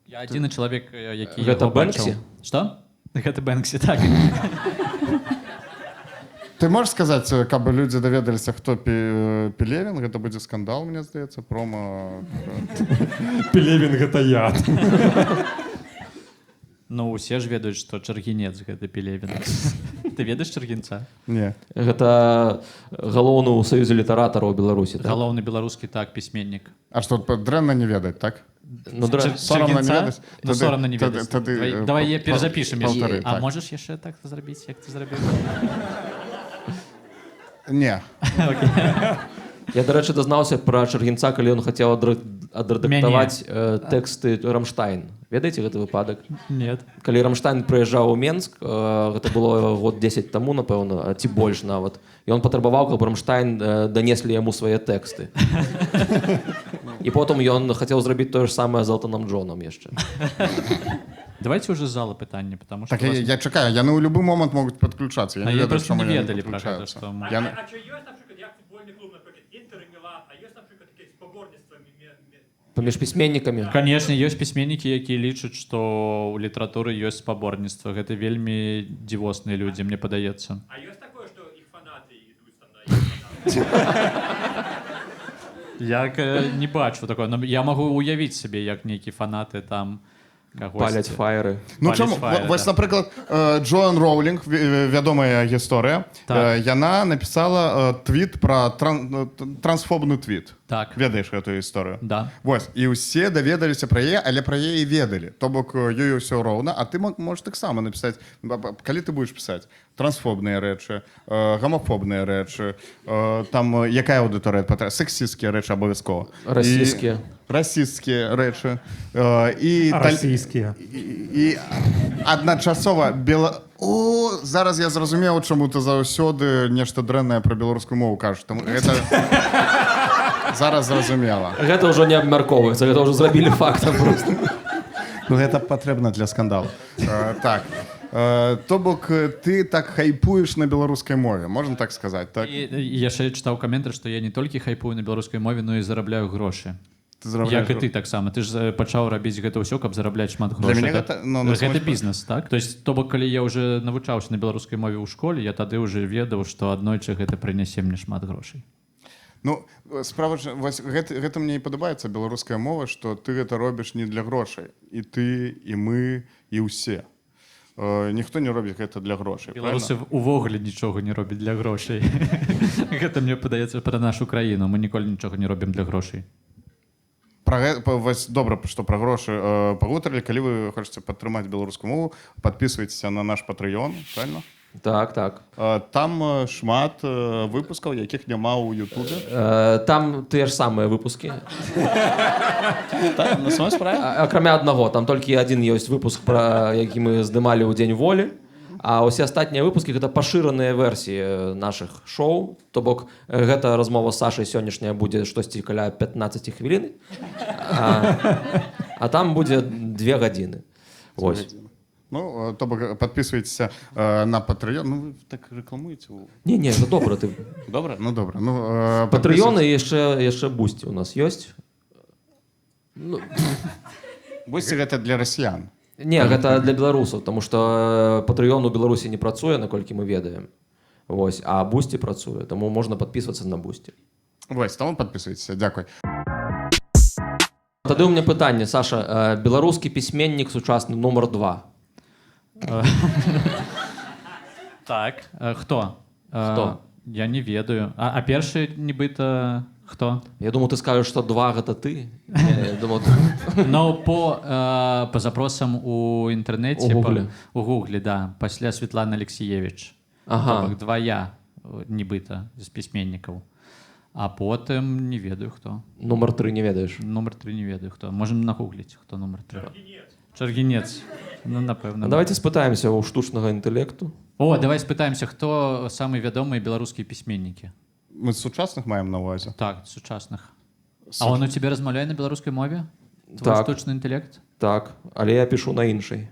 Speaker 4: Я адзіны чалавек, які
Speaker 2: Гэта
Speaker 4: яго бачыў.
Speaker 2: Бэнксі?
Speaker 4: Што? Гэта Бэнксі, так.
Speaker 1: Ты можаш сказаць, каб людзі даведаліся, хто Пелевін? Гэта будзе скандал, мне здаецца, промо.
Speaker 3: Пелевін гэта я.
Speaker 4: Ну, усе ж ведаюць, што Чаргінец гэта Пелевін. Ты ведаеш Чаргінца?
Speaker 1: Не.
Speaker 2: Гэта галоўны ў Саюзе літаратараў Беларусі. Так?
Speaker 4: Галоўны беларускі, так, пісьменнік.
Speaker 1: А што, дрэнна не ведаць, так?
Speaker 2: Ну,
Speaker 1: Сорамна не ведаць?
Speaker 4: Ну, сорамна не ведаць.
Speaker 1: Тады,
Speaker 4: Давай я перазапішам.
Speaker 1: паўтары,
Speaker 4: А
Speaker 1: так.
Speaker 4: можаш яшчэ так зрабіць, як ты зрабіў?
Speaker 1: Не.
Speaker 2: Я, да рэчы, дазнаўся пра Чаргінца, калі ён хацеў адрэдактаваць тэксты Рамштайн. Ведаеце гэты выпадак?
Speaker 4: Нет.
Speaker 2: Калі Рамштайн прыязджаў у Менск, гэта было год 10 таму, напэўна, ці больш нават, і ён патрабаваў, каб Рамштайн данеслі яму свае тэксты. І потым ён хацеў зрабіць тое ж самае з Элтонам Джонам яшчэ.
Speaker 4: Давайте уже з зала пытанне, потому что...
Speaker 1: Так я чакаю, яны ў любы момант могуць падключацца.
Speaker 4: А я просто не ведалі пра гэта, што...
Speaker 8: А чи є, наприклад, як футбольний клуб, наприклад, Інтер і Мілан, а є, наприклад, якесь споборництво?
Speaker 2: Паміж пісьменнікамі?
Speaker 4: Конечно, ёсць пісьменнікі, якія лічаць, што ў літаратуры ёсць спаборніцтва. Гэта вельмі дзівосныя людзі, мне падаецца.
Speaker 8: А є такое, що їх фанати йдуть там на їх фанати?
Speaker 4: Як не бачу такое. Я магу уявіць сабе, як нейкі фанаты там
Speaker 2: Паляць фаеры.
Speaker 1: Ну чаму? Вось, напрыклад, Джоан Роулінг, вядомая гісторыя, яна напісала твіт пра трансфобны твіт.
Speaker 4: Так.
Speaker 1: Ведаеш гэтую гісторыю?
Speaker 4: Да.
Speaker 1: Вось, і ўсе даведаліся пра яе, але пра яе ведалі. То бок ёй усё роўна, а ты можаш таксама напісаць, калі ты будзеш пісаць трансфобныя рэчы, гамафобныя рэчы, там якая аўдыторыя патрэбна, сексісцкія рэчы абавязкова.
Speaker 2: Расійскія.
Speaker 1: Расійскія рэчы.
Speaker 3: Расійскія.
Speaker 1: І адначасова зараз я зразумеў, чаму ты заўсёды нешта дрэннае пра беларускую мову кажаш. Гэта зараз зразумела.
Speaker 2: Гэта ўжо не абмяркоўваецца, гэта ўжо зрабілі фактам просто.
Speaker 1: Ну гэта патрэбна для скандалу. Так. То бок ты так хайпуеш на беларускай мове, можна так сказаць, так?
Speaker 4: І яшчэ чытаў каментар, што я не толькі хайпую на беларускай мове, но і зарабляю грошы. Як і ты таксама. Ты ж пачаў рабіць гэта ўсё, каб зарабляць шмат грошай. Гэта бізнес, так? То есть, то бок, калі я ўжо навучаўся на беларускай мове ў школе, я тады ўжо ведаў, што аднойчы гэта прынясе мне шмат грошай.
Speaker 1: Ну, справа ж, гэта мне і падабаецца беларуская мова, што ты гэта робіш не для грошай. І ты, і мы, і ўсе. Ніхто не робіць гэта для грошай.
Speaker 4: Беларусы увогуле нічога не робяць для грошай. Гэта мне падаецца пра нашу краіну. Мы ніколі нічога не робім для грошай.
Speaker 1: Добра, што пра грошы пагутарылі. Калі вы хочаце падтрымаць беларускую мову, падпісвайцеся на наш Patreon, правильно?
Speaker 2: Так, так.
Speaker 1: Там шмат выпускаў, якіх няма ў Ютубе.
Speaker 2: Там тыя ж самыя выпускі.
Speaker 1: На самой справе?
Speaker 2: Акрамя аднаго, там толькі адзін ёсць выпуск, пра які мы здымалі ў Дзень волі, а ўсе астатнія выпускі гэта пашыраныя версіі нашых шоу. То бок гэта размова з Сашай сённяшняя будзе штосьці каля 15 хвілін, а там будзе 2 гадзіны. Вось.
Speaker 1: Ну, то бок падпісвайцеся на Patreon. Ну, вы так рэкламуеце?
Speaker 2: Не, это добра. Ты...
Speaker 1: Добра? Ну, добра. Ну,
Speaker 2: Патрыёны і яшчэ бусці у нас ёсць.
Speaker 1: Бусти гэта для расіян.
Speaker 2: Не, гэта для беларусаў, тому што Patreon у Беларусі не працуе, наколькі мы ведаем. Вось, а Бусти працуе, таму можна падпісвацца на Бусти.
Speaker 1: Вось, таму падпісвайцеся, дзякуй.
Speaker 2: Тады ў мяне пытанне, Саша, беларускі пісьменнік сучасны нумар 2.
Speaker 4: Так, хто?
Speaker 2: Хто?
Speaker 4: Я не ведаю. А першы нібыта хто?
Speaker 2: Я думаю, ты скажаш, што 2 гэта ты. Я думаю,
Speaker 4: Ну, по запросам у інтэрнэце,
Speaker 2: У Гугле.
Speaker 4: у Гугле, да, пасля Светлана Алексеевич.
Speaker 2: Ага.
Speaker 4: Два я, нібыта, з пісьменнікаў. А потым не ведаю, хто.
Speaker 2: нумар 3 не ведаеш.
Speaker 4: Нумар 3 не ведаю, хто. Можем нагугліць, хто нумар 3. Чаргінец. Ну, напэўна.
Speaker 2: Давайте спытаемся ў штучнага інтэлекту.
Speaker 4: О, давай спытаемся, хто самыя вядомыя беларускія пісьменнікі.
Speaker 1: Мы з сучасных маем на увазе.
Speaker 4: Так, сучасных. А он у тебе размаўляе на беларускай мове? Твой
Speaker 2: Так.
Speaker 4: штучны інтэлект?
Speaker 2: Так, але я пішу на іншай.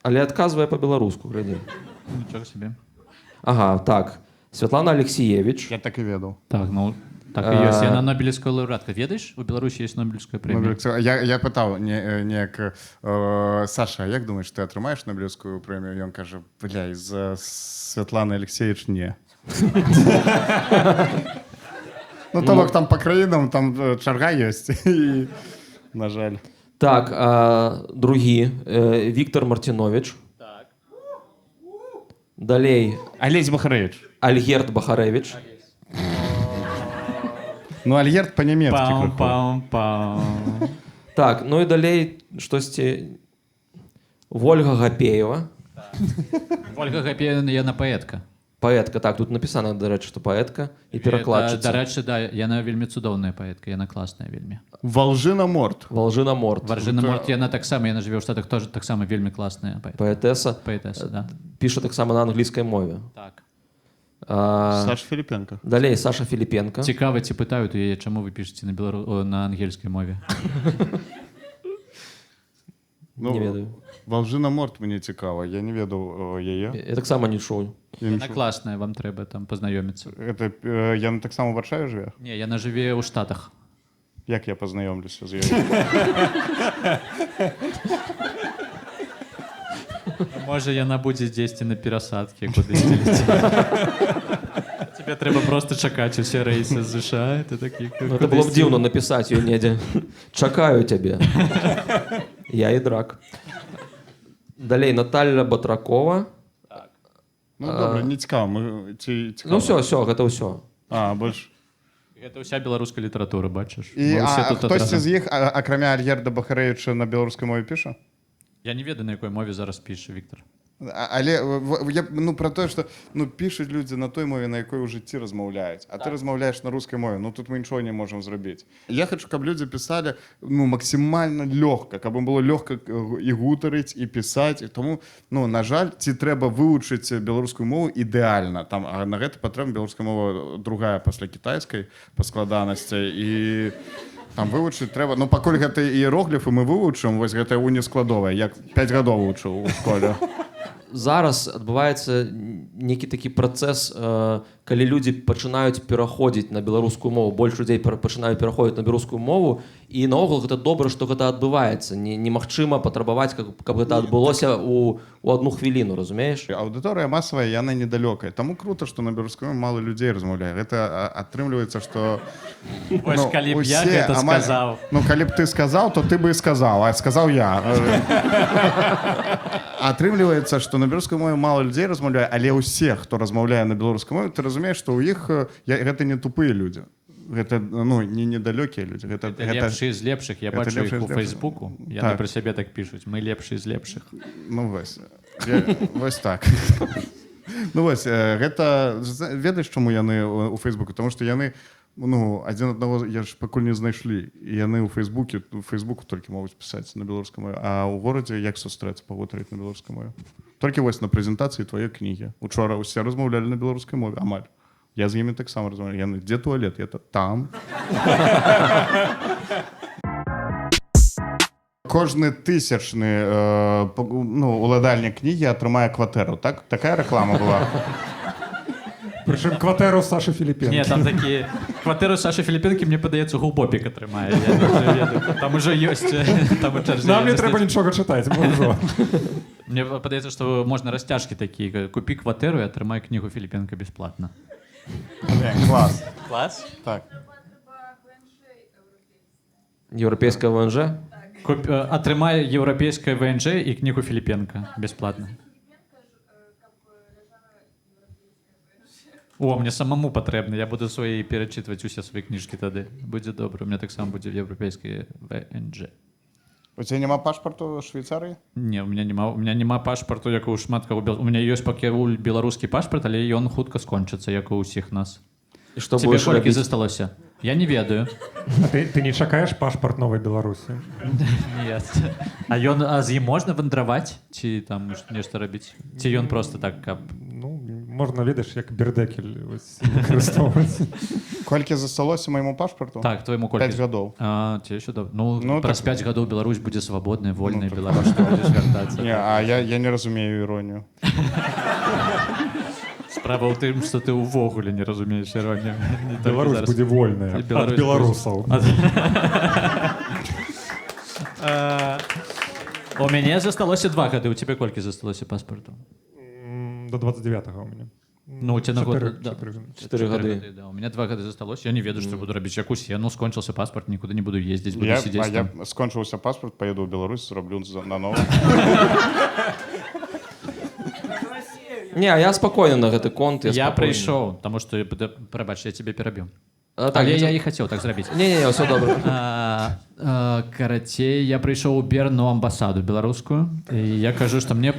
Speaker 2: Але адказвае па-беларуску, глядзі.
Speaker 4: Нічога сабе.
Speaker 2: Ага, так. Святлана Алексеевич.
Speaker 1: Я так і ведаў.
Speaker 4: Так, ну, так і ёсць. Яна нобелевская лаўрэатка. Ведаеш, у Беларусі ёсць нобелевская прэмія.
Speaker 1: Я пытаў неяк Саша, як думаеш, ты атрымаеш нобелевскую прэмію? Ён кажа, бля, з Святланы Алексеевич не. Ну, то бок там па краінам там чарга ёсць. І, на жаль.
Speaker 2: Так, другі. Віктор Мартінович.
Speaker 4: Так.
Speaker 2: Далей.
Speaker 1: Алесь Бахарэвіч.
Speaker 2: Альгерд Бахарэвіч.
Speaker 1: Ну, Альгерд па-нямецкі.
Speaker 4: Пам-пам-пам.
Speaker 2: Так, ну і далей штосьці... Вольга Гапеева.
Speaker 4: Ольга Гапеевна, яна паэтка.
Speaker 2: Паэтка, так, тут напісана, дарэчы, што паэтка і перакладчыца.
Speaker 4: Дарэчы, да, яна вельмі цудоўная паэтка, яна класная вельмі.
Speaker 1: Валжына Морт.
Speaker 2: Валжына Морт.
Speaker 4: Варжына Морт, яна таксама, яна жыве ў Штатах, тоже таксама вельмі класная паэтка.
Speaker 2: Паэтэса.
Speaker 4: Паэтэса, да.
Speaker 2: Піша таксама на англійскай мове.
Speaker 4: Так.
Speaker 1: Саша Філіпенка.
Speaker 2: Далей Саша Філіпенка.
Speaker 4: Цікава, ці пытаюць у яе, чаму вы пішаце на ангельскай мове?
Speaker 1: Ну,
Speaker 2: Не ведаю.
Speaker 1: Валжына Морт мне цікава, я не ведаў яе.
Speaker 2: Я таксама не чуў.
Speaker 4: Яна класная, вам трэба там пазнаёміцца.
Speaker 1: Гэта яна таксама ў Варшаве жыве?
Speaker 4: Не, яна жыве ў Штатах.
Speaker 1: Як я пазнаёмлюся з ёй?
Speaker 4: Можа, яна будзе дзесьці на перасадкі, кудысьці леці. Тебе трэба просто чакаць усе рэйсы з США.
Speaker 2: Это было б дзіўна напісаць ёй недзе. Чакаю цябе. Я і драк. Далей Наталья Батракова.
Speaker 1: Ну, добра, не цікава.
Speaker 2: Ну, все, гэта ўсё.
Speaker 1: А, больш...
Speaker 4: Гэта ўся беларуская літаратура, бачыш.
Speaker 1: І хтосьці з іх, акрамя Альгерда Бахарэвіча, на беларускай мове піша?
Speaker 4: Я не ведаю, на якой мове зараз піша Віктор.
Speaker 1: Але про тое, што пішуць людзі на той мове, на якой у жыцці размаўляюць. А ты размаўляеш на рускай мове, ну тут мы нічого не можам зрабіць. Я хочу, каб людзі пісалі максімальна лёгка, каб ім было лёгка і гутарыць, і пісаць. Тому, на жаль, ці трэба вывучыць беларускую мову ідэальна. А на гэта патрэбна беларуская мова другая пасля кітайскай па складанасці. І там вывучыць трэба... Ну, пакуль гэта іерогліфы мы вывучым, вось гэта унескладовая. Я 5 гадоў вучыў у школе.
Speaker 2: Зараз адбываецца нейкі такі працэс, калі людзі пачынаюць пераходзіць на беларускую мову, больш людзей пачынаюць пераходзіць на беларускую мову, і наогул гэта добра, што гэта адбываецца. Немагчыма патрабаваць, каб гэта адбылося ў адну хвіліну, разумееш?
Speaker 1: Аўдыторыя масавая, яна недалёкая. Таму крута, што на беларускай мове мала людзей размаўляе. Гэта атрымліваецца, што...
Speaker 4: Вось, калі б я гэта сказаў.
Speaker 1: Ну, калі б ты сказаў, то ты бы і сказаў, а сказаў я. Атрымліваецца, што на беларускай мове мала людзей размаўляе, але ўсе, хто размаўляе на беларускай мове, ты разумееш, што ў іх гэта не тупыя людзі. Гэта не недалёкія людзі.
Speaker 4: Гэта лепшыя з лепшых. Я бачу іх у Фейсбуку. Яны пра сябе так пішуць. Мы лепшыя з лепшых.
Speaker 1: Ну, вось. Вось так. Ну, вось, гэта... Ведаеш, чаму яны у Фейсбуку? Таму што яны... адзін аднаго я ж пакуль не знайшлі. І яны ў Фейсбуку толькі могуць пісаць на беларускай мове. А ў горадзе як сустрэцца пагутарыць на беларускай мове? Толькі вось на прэзентацыі твае кнігі. Учора ўсе размаўлялі на беларускай мове, амаль. Я з імі таксама размаўляю. Яны, дзе туалет? Я там. Кожны тысячны уладальнік кнігі атрымае кватэру, так? Такая рэклама была.
Speaker 3: Причому квартиру Саші Філіпенко.
Speaker 4: Ні, там такі квартиру Саші Філіпенки, мені подається, Гулбопіка тримає. Там уже є. Там у черзі
Speaker 3: Нам
Speaker 4: є
Speaker 3: не треба
Speaker 4: листочки.
Speaker 3: нічого читати, можу.
Speaker 4: Мені подається, що можна розтяжки такі. Купи квартиру, я тримаю книгу Філіпенка безплатно.
Speaker 1: Блін, клас.
Speaker 4: Клас.
Speaker 1: Так.
Speaker 2: Європейська ВНЖ?
Speaker 4: Отримай європейське ВНЖ і книгу Філіпенка безплатно. О, мені самому потрібно. Я буду свої перечитувати усі свої книжки тоді. Буде добре. У мене так само буде європейське ВНЖ.
Speaker 1: У тебе нема пашпорту Швейцарії?
Speaker 4: Ні, у мене нема пашпорту, як у шмат кого. У мене є поки білоруський пашпорт, але він хутко скончиться, як у усіх нас.
Speaker 2: І що
Speaker 4: Тебе
Speaker 2: будеш
Speaker 4: колькі
Speaker 2: робити?
Speaker 4: засталося? Я не ведаю.
Speaker 3: А ти не чекаєш пашпорт Нової Білорусі?
Speaker 4: Ні. А з ним можна вандравати? Чи там нешта робити? Чи він просто так кап?
Speaker 3: Ну, можна, видиш, як бірдекель ось використовувати.
Speaker 1: Колькі засталося моєму пашпорту?
Speaker 4: Так, твоєму колькі.
Speaker 1: 5 годов.
Speaker 4: Тебе ще добре. Ну,
Speaker 1: Ну,
Speaker 4: праз
Speaker 1: так.
Speaker 4: 5 годів Білорусь буде свободна, вольна,
Speaker 1: Ну, так.
Speaker 4: Білорусь, ти будеш вертатися.
Speaker 1: Ні, а я не розумію іронію.
Speaker 4: Справа в тим, що ти увогуле не розумієш іронію. Не тільки
Speaker 3: Білорусь
Speaker 4: зараз.
Speaker 3: буде вольна від
Speaker 4: Білорусь
Speaker 3: білорусів.
Speaker 4: У мене засталося 2 годи. У тебе колькі засталося паспорту?
Speaker 3: До 29-го у мене.
Speaker 4: Ну, у тебя на год... да.
Speaker 2: 4 года.
Speaker 4: Да. У меня 2 года засталось. Я не ведаю, что буду робить. Як усі. Ну, скончился паспорт, никуда не буду ездить, буду сидеть там.
Speaker 1: Я скончився паспорт, поїду в Білорусь, зроблю на новий.
Speaker 2: Ні, я спокійно на гэты конт.
Speaker 4: Я прийшов, тому що, пробач, я тебе переб'ю.
Speaker 2: Так,
Speaker 4: Але я і хотів так зробити.
Speaker 2: Ні, все добре.
Speaker 4: Карацей, я прийшов у Берну амбасаду беларускую, і я кажу, що мне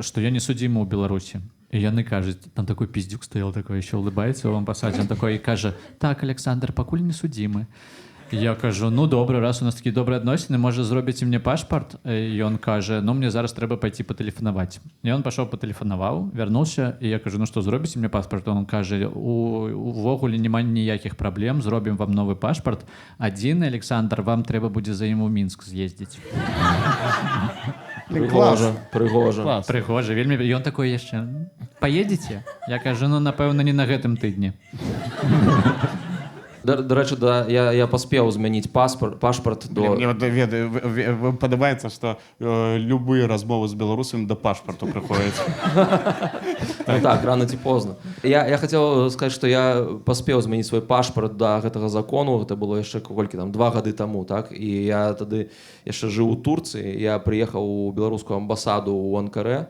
Speaker 4: что я не судимый у Беларусі. І яны кажуть, там такой пиздюк стоял такой, еще улыбается в амбасаде, он такой и каже, так, Александр, пакуль не судимы. Я кажу, ну добре, раз у нас такі добрі відносини, може зробите мені пашпорт? І він каже, ну мені зараз треба пойти потелефонувати. І він пішов потелефонував, вернувся, і я кажу, ну що, зробите мені паспорт? Він каже, увогуле нема ніяких проблем, зробимо вам новий паспорт. Один, Олександр, вам треба буде за ним у Мінськ з'їздити.
Speaker 2: Пригожа, пригожа.
Speaker 4: Пригожа, вельми. І він такий ще, поїдете? Я кажу, ну напевно не на гэтым тижні.
Speaker 2: До речі, да, я поспів змінити пашпорт до...
Speaker 1: Мені подобається, що любі розмови з білорусами до пашпорту приходять.
Speaker 2: Ну так, рано ці поздно. Я хотів сказати, що я поспів змінити свій пашпорт до гэтага закону, це було ще колькі там 2 годи тому, так? І я тоді ще жив у Турції, я приїхав у білоруську амбасаду у Анкары.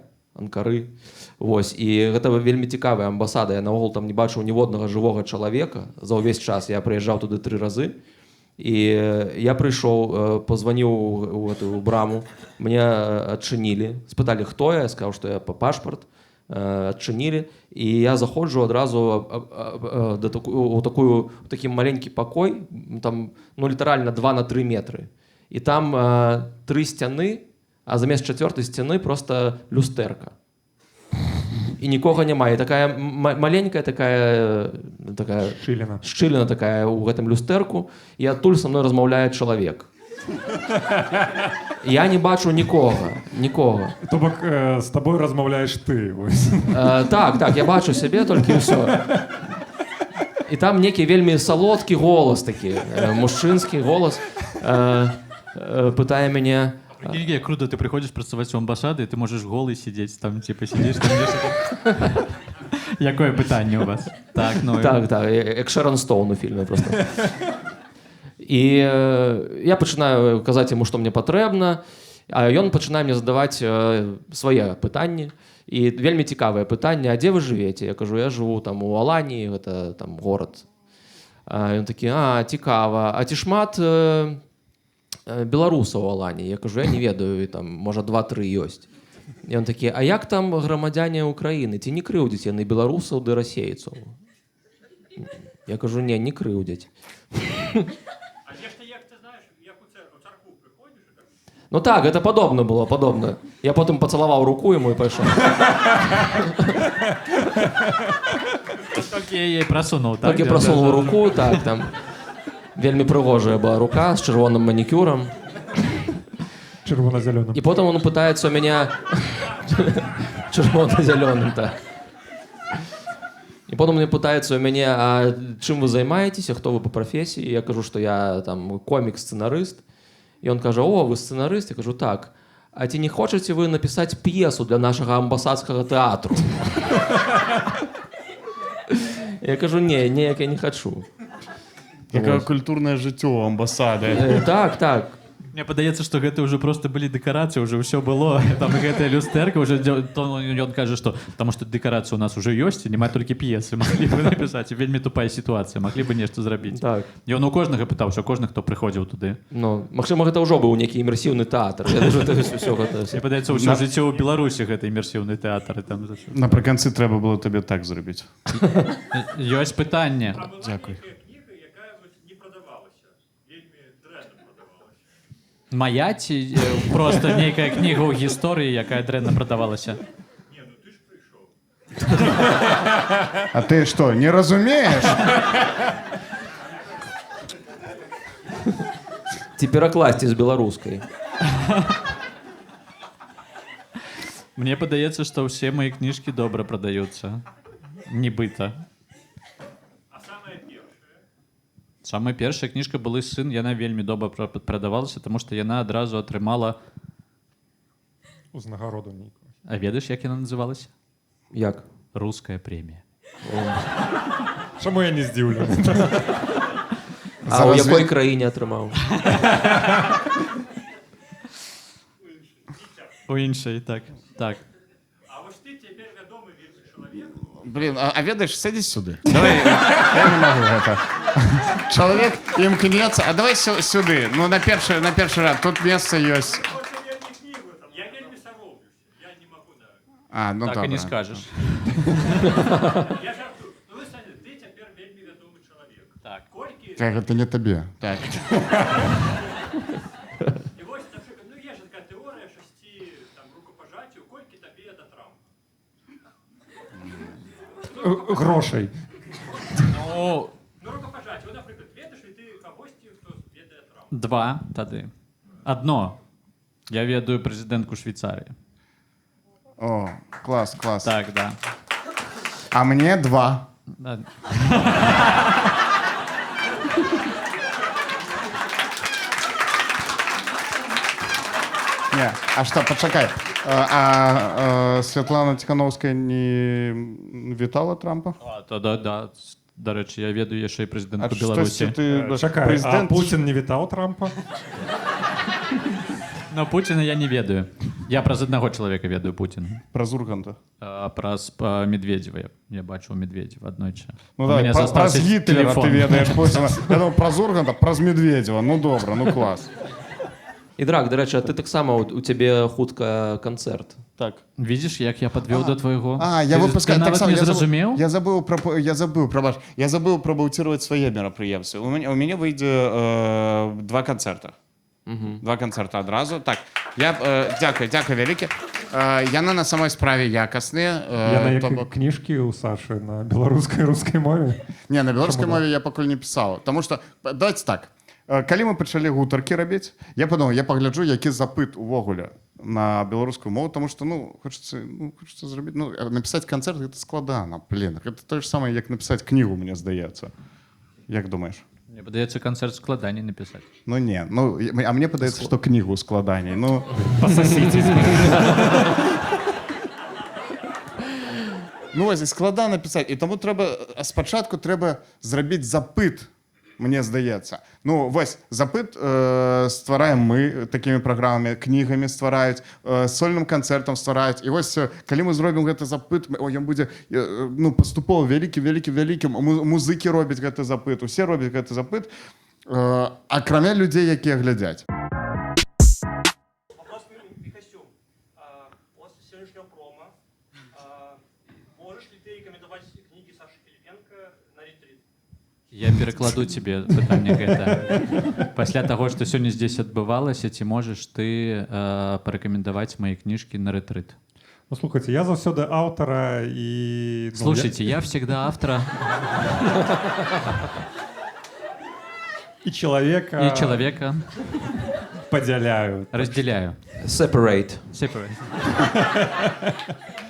Speaker 2: Вось. І гэта вельмі цікавая амбасада. Я наогул там не бачыў ніводнага жывога чалавека за ўвесь час. Я прыязджаў туды 3 разы. І я прыйшоў, позваніў у эту браму, мне адчынілі, спыталі, хто я сказаў, што я па пашпарт, адчынілі, і я заходжу адразу у такі маленькі пакой, там, ну, літаральна 2 на 3 метры. І там 3 сцяны, а замест 4-й сцяны просто люстэрка. І нікога няма. І такая маленькая такая шчыліна такая ў гэтым люстэрку, і адтуль са мной размаўляе чалавек. Я не бачу нікога.
Speaker 3: То бок з тобой размаўляеш ты.
Speaker 2: Так, я бачу сябе толькі ўсё. І там некі вельмі салодкі голас такі, мужчынскі голас, пытае мяне...
Speaker 4: Прикинь, круто, ты приходишь працаваць у амбасады, и ты можешь голый сидеть, там, типа, сидишь, там, якое пытанне у вас? Так,
Speaker 2: як Шерон Стоун у фільме просто. І я пачынаю казаць яму, што мне патрэбна, а ён пачынае мне задаваць свае пытанні. І вельмі цікавае пытанне, а дзе вы жывеце? Я кажу, я жыву там у Аланіі, гэта там горад. Ён такі, цікава, а ці шмат беларусаў у Алані? Я кажу, я не ведаю, там, можа 2-3 ёсць. І ён такі, а як там грамадзяне Украіны? Ці не крыўдзяць яны беларусаў ды расейцаў? Я кажу, не крыўдзяць.
Speaker 8: А нешта, як ти знаєш, як у церкву приходиш?
Speaker 2: Ну так, это падобна было, падобна. Я потым пацалаваў руку яму і пайшоў.
Speaker 4: Так я ей просунул, так?
Speaker 2: Так я просунуў руку, так, там... Вельмі прыгожая была рука з чырвоным манікюрам.
Speaker 3: Чырвона-зялёным.
Speaker 2: І потым он пытаецца ў мяне чырвона-зялёным, так. потім вони питаються у мене, а чим ви займаєтеся, хто ви по професії? Я кажу, що я там комік-сценарист. І він каже, о, ви сценарист? Я кажу, так. А ті не хочете ви написати п'єсу для нашого амбасадського театру? Я кажу, ні, ніяк я не хочу.
Speaker 1: Яке культурне життя у амбасади.
Speaker 2: Так, так.
Speaker 4: Мне падаецца, што гэта ўжо просто былі дэкарацыі, ўжо ўсё было. Там гэтая люстэрка ўжо ён кажа, што таму што дэкарацыя у нас ужо ёсць, і няма толькі п'есы. Маглі бы напісаць, вельмі тупая сітуацыя, маглі бы нешта зрабіць.
Speaker 2: Так.
Speaker 4: Ён у кожнага пытаў, што кожны, хто прыходзіў туды.
Speaker 2: Ну, магчыма, гэта ўжо быў нейкі імерсіўны тэатр. Я думаю, гэта ўсё гэта.
Speaker 4: Мне падаецца, ўсё жыццё ў Беларусі гэта імерсіўны тэатр.
Speaker 1: Напрыканцы трэба было табе так зрабіць.
Speaker 4: Ёсць пытанне.
Speaker 1: Дякую.
Speaker 8: Книга, яка не продавалася. Вельми дрэнна продавалася.
Speaker 4: Мая ці просто нейкая кніга ў гісторыі, якая дрэнна прадавалася?
Speaker 8: Не, ну ты ж прыйшоў.
Speaker 1: А ты што, не разумееш?
Speaker 2: Ці перакласці з беларускай.
Speaker 4: Мне падаецца, што ўсе мае кніжкі добра прадаюцца. Нібыта.
Speaker 8: А самая першая?
Speaker 4: Самая першая кніжка «Былы сын», яна вельмі добра прадавалася, таму што яна адразу атрымала...
Speaker 3: Узнагароду нейкую.
Speaker 4: А ведаеш, як яна называлася?
Speaker 2: Як?
Speaker 4: Руская прэмія.
Speaker 3: Чаму я не здзіўлены?
Speaker 2: А ў якой краіне атрымаў?
Speaker 4: У іншай, так. Так.
Speaker 8: А вось ты цяпер вядомы вельмі чалавек.
Speaker 1: Блин, а ведаеш, садись сюды. Давай, я не могу это. Чалавек імкнецца, а давай сюды. Ну, на першы раз, тут месца ёсць.
Speaker 8: Хоча вельмі кнігу там. Я вельмі саромлюся. Я не магу на...
Speaker 1: А, ну
Speaker 4: Так і не
Speaker 1: добра.
Speaker 4: скажаш.
Speaker 8: Я жартую. Ну вы самі, ты цяпер вельмі вядомы чалавек.
Speaker 4: Так.
Speaker 8: Колькі...
Speaker 1: Так, это не табе. Так.
Speaker 8: І вось, наприклад, ну є ж така теорія 6 там рукопожаттів, колькі табе да Трампа.
Speaker 3: Грошай.
Speaker 4: Ну,
Speaker 8: Ну рукопожаття, от, наприклад, ведаєш ли ти когосьці, хто ведає Трампа?
Speaker 4: 2 тады. Одно. Я ведаю прэзідэнтку Швейцарыі.
Speaker 1: О, клас, клас.
Speaker 4: Так, да.
Speaker 1: А мне 2.
Speaker 4: Да.
Speaker 1: Не, а што, пачакай. Святлана Ціхановская не вітала Трампа?
Speaker 4: А, то, да. До рэчы, я ведаю яшчэ і
Speaker 1: А
Speaker 4: прэзідэнтку
Speaker 1: штосьці
Speaker 4: Беларусі.
Speaker 1: ты
Speaker 3: Чакай, а
Speaker 1: прэзідэнт...
Speaker 3: Путін не вітаў Трампа?
Speaker 4: Но Пуціна я не ведаю. Я праз аднаго чалавека ведаю Пуціна.
Speaker 1: Праз Урганта.
Speaker 4: А праз Медведзева. Я бачыў Медведзева аднойчы.
Speaker 1: Ну
Speaker 4: У
Speaker 1: давай,
Speaker 4: мяне
Speaker 1: праз
Speaker 4: застаўся
Speaker 1: Гітлера
Speaker 4: тэлефон.
Speaker 1: ты ведаеш Пуціна. Я думаю, праз Урганта, праз Медведзева. Ну добра, ну клас.
Speaker 2: І драк, до речі, а ти так само у тебе хутка канцэрт.
Speaker 1: Так.
Speaker 4: Видишь, як я подвёў до твайго?
Speaker 1: Я выпускаю.
Speaker 4: Ты нават не зразумеў?
Speaker 1: Я забыл пробаутировать свае мерапрыемствы. У мяне выйдзе 2 канцэрта. 2 канцэрта адразу. Так, дзякуй вялікі. Яны на самой справе якасныя.
Speaker 3: Я на якой кніжкі ў Сашы на беларускай рускай мове?
Speaker 1: Не, на беларускай мове я пакуль не пісаў. Таму што, давайте так, калі мы пачалі гутаркі рабіць, я падумаў, я пагляджу, які запыт увогуле на беларускую мову, таму што, хочацца зрабіць, напісаць канцэрт гэта складана, блин. Гэта тое ж самае, як напісаць кнігу, мне здаецца. Як думаеш?
Speaker 4: Мне падаецца, канцэрт складаней напісаць.
Speaker 1: Ну не, а мне падаецца, што кнігу складаней. Ну,
Speaker 3: Пасасіце.
Speaker 1: вось, складана пісаць. І таму спачатку трэба зрабіць запыт, мне здаецца. Ну, вось, запыт ствараем мы такімі праграмамі, кнігамі ствараюць, сольным канцэртам ствараюць. І вось, калі мы зробім гэты запыт, ён будзе паступова вялікім. Музыкі робяць гэты запыт, усе робяць гэты запыт, акрамя людзей, якія глядзяць.
Speaker 8: Вопрос и костюм. После сегодняшнего промо можешь ли ты рекомендовать книги Саши Филипенко на ретрит?
Speaker 4: Я перакладу тебе пытанне гэта. Пасля таго, што сёння здесь адбывалася, ці можаш ты парэкамендаваць мае кніжкі на рэтрыт?
Speaker 3: Ну, слухайте, я заўсёды аўтара і...
Speaker 4: Слушайте, я всегда автора
Speaker 3: І чалавека.
Speaker 4: и человека.
Speaker 3: Падзяляю.
Speaker 4: Разделяю.
Speaker 2: Separate.
Speaker 4: Separate.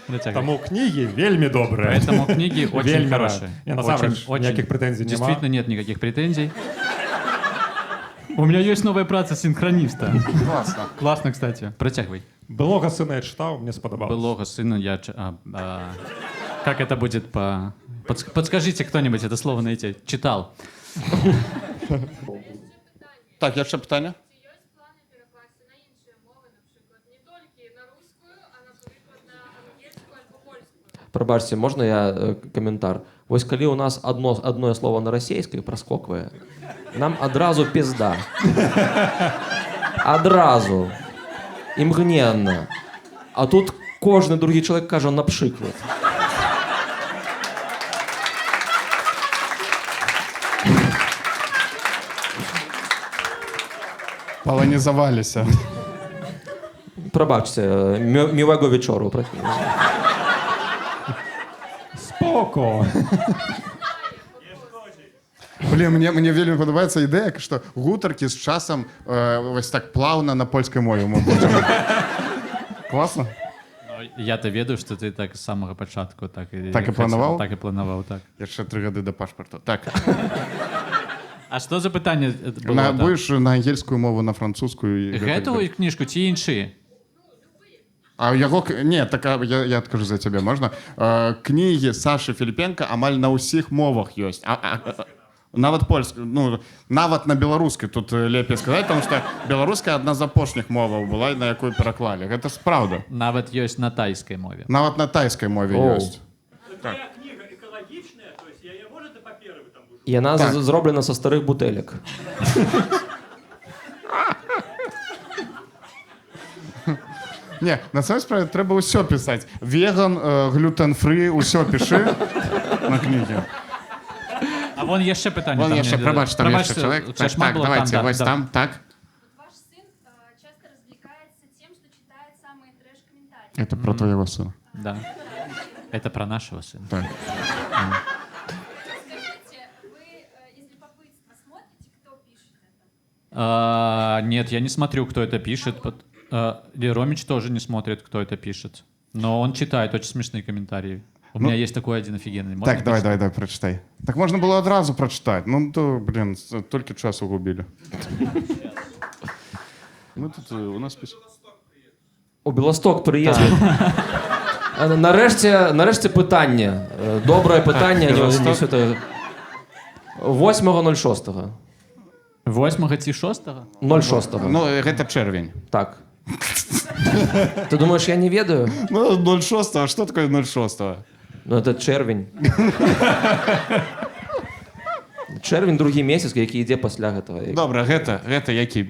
Speaker 4: Дотягивай.
Speaker 3: Таму кнігі вельмі добрыя.
Speaker 4: Поэтому книги очень
Speaker 3: Вельмі
Speaker 4: хорошие.
Speaker 3: рад. Насамрэч, ніякіх прэтэнзій няма.
Speaker 4: Действительно нет никаких претензий. У меня есть новая праца синхрониста.
Speaker 1: Класно.
Speaker 4: Классно, кстати. Протягивай.
Speaker 3: Былога сына я чытаў, мне спадабалася.
Speaker 4: Былого сына я... Как это будет по... Подскажите кто-нибудь это слово найти. Читал.
Speaker 1: Так, яшчэ пытанне?
Speaker 9: Ці ёсць планы перакласці на іншыя мовы, напрыклад, не толькі на рускую, а напрыклад на ангельскую альбо польскую?
Speaker 2: Прабачце, можна я каментар? Вось калі ў нас адное слово на расейскай праскоквае, нам адразу пізда. Адразу. Імгненна. А тут кожны другі чалавек кажа напрыклад.
Speaker 1: Паланізаваліся.
Speaker 2: Прабачце, мілага вечору.
Speaker 3: Споко.
Speaker 1: Блін, мне вельмі падабаецца ідэя, што гутаркі з часам вось так плаўна на польскай мове мы будзем. Класна?
Speaker 4: Я-то ведаю, что ты так с самого початку так и
Speaker 1: Так и планаваў?
Speaker 4: Так и планаваў, так.
Speaker 1: Яшчэ 3 гады да пашпарту. Так.
Speaker 4: А что за пытанне было?
Speaker 1: На,
Speaker 4: там?
Speaker 1: будеш на ангельскую мову, на французскую.
Speaker 4: Гэтую кніжку ці іншыя?
Speaker 1: А яго... Не, так я адкажу за цябе, можна? Кнігі Сашы Філіпенка амаль на ўсіх мовах ёсць. Нават польская, ну, нават на беларускай тут лепей сказаць, тому што беларуская адна з апошніх моваў была, на якую пераклалі. Гэта справда.
Speaker 4: Нават ёсць на тайскай мове.
Speaker 1: Нават на тайскай мове
Speaker 2: Оу.
Speaker 1: ёсць.
Speaker 8: Твоя книга экологичная, то есть я может и по первой там буду.
Speaker 2: Яна
Speaker 1: Так.
Speaker 2: зроблена са старых бутэлек.
Speaker 1: Не, на самой справе трэба ўсё пісаць. Веган, глютен-фрі, ўсё пішы на кнігі.
Speaker 4: А вон яшчэ пытанне.
Speaker 1: Вон яшчэ, прабач, там яшчэ чалавек. Так, так, давайте, вось там, так.
Speaker 9: Ваш сын часто развлекается тем, что читает самые трэш-комментарии.
Speaker 1: Это про твоего сына.
Speaker 4: Да. Это про нашего сына.
Speaker 1: Так.
Speaker 9: Скажите, вы из любопытства смотрите, кто пишет это?
Speaker 4: Нет, я не смотрю, кто это пишет. Ромич тоже не смотрит, кто это пишет. Но он читает очень смешные комментарии. У меня есть такой один офигенный. Можно
Speaker 1: Так, давай, прочитай. Так можно было одразу прочитать. Ну, то, блин, только час угубили. Мы тут, у нас письмо.
Speaker 2: У Білосток приїзд. Нарешті питання. Добре питання.
Speaker 1: Білосток.
Speaker 2: 8.06.
Speaker 4: 8 ці 6?
Speaker 2: 06.
Speaker 1: Ну, это червень.
Speaker 2: Так. Ти думаєш, я не ведаю?
Speaker 1: Ну, 06, а что такое 06?
Speaker 2: Ну, це червень. Червень, другий місяць, який йде після гэтага.
Speaker 1: Добре, гэта які?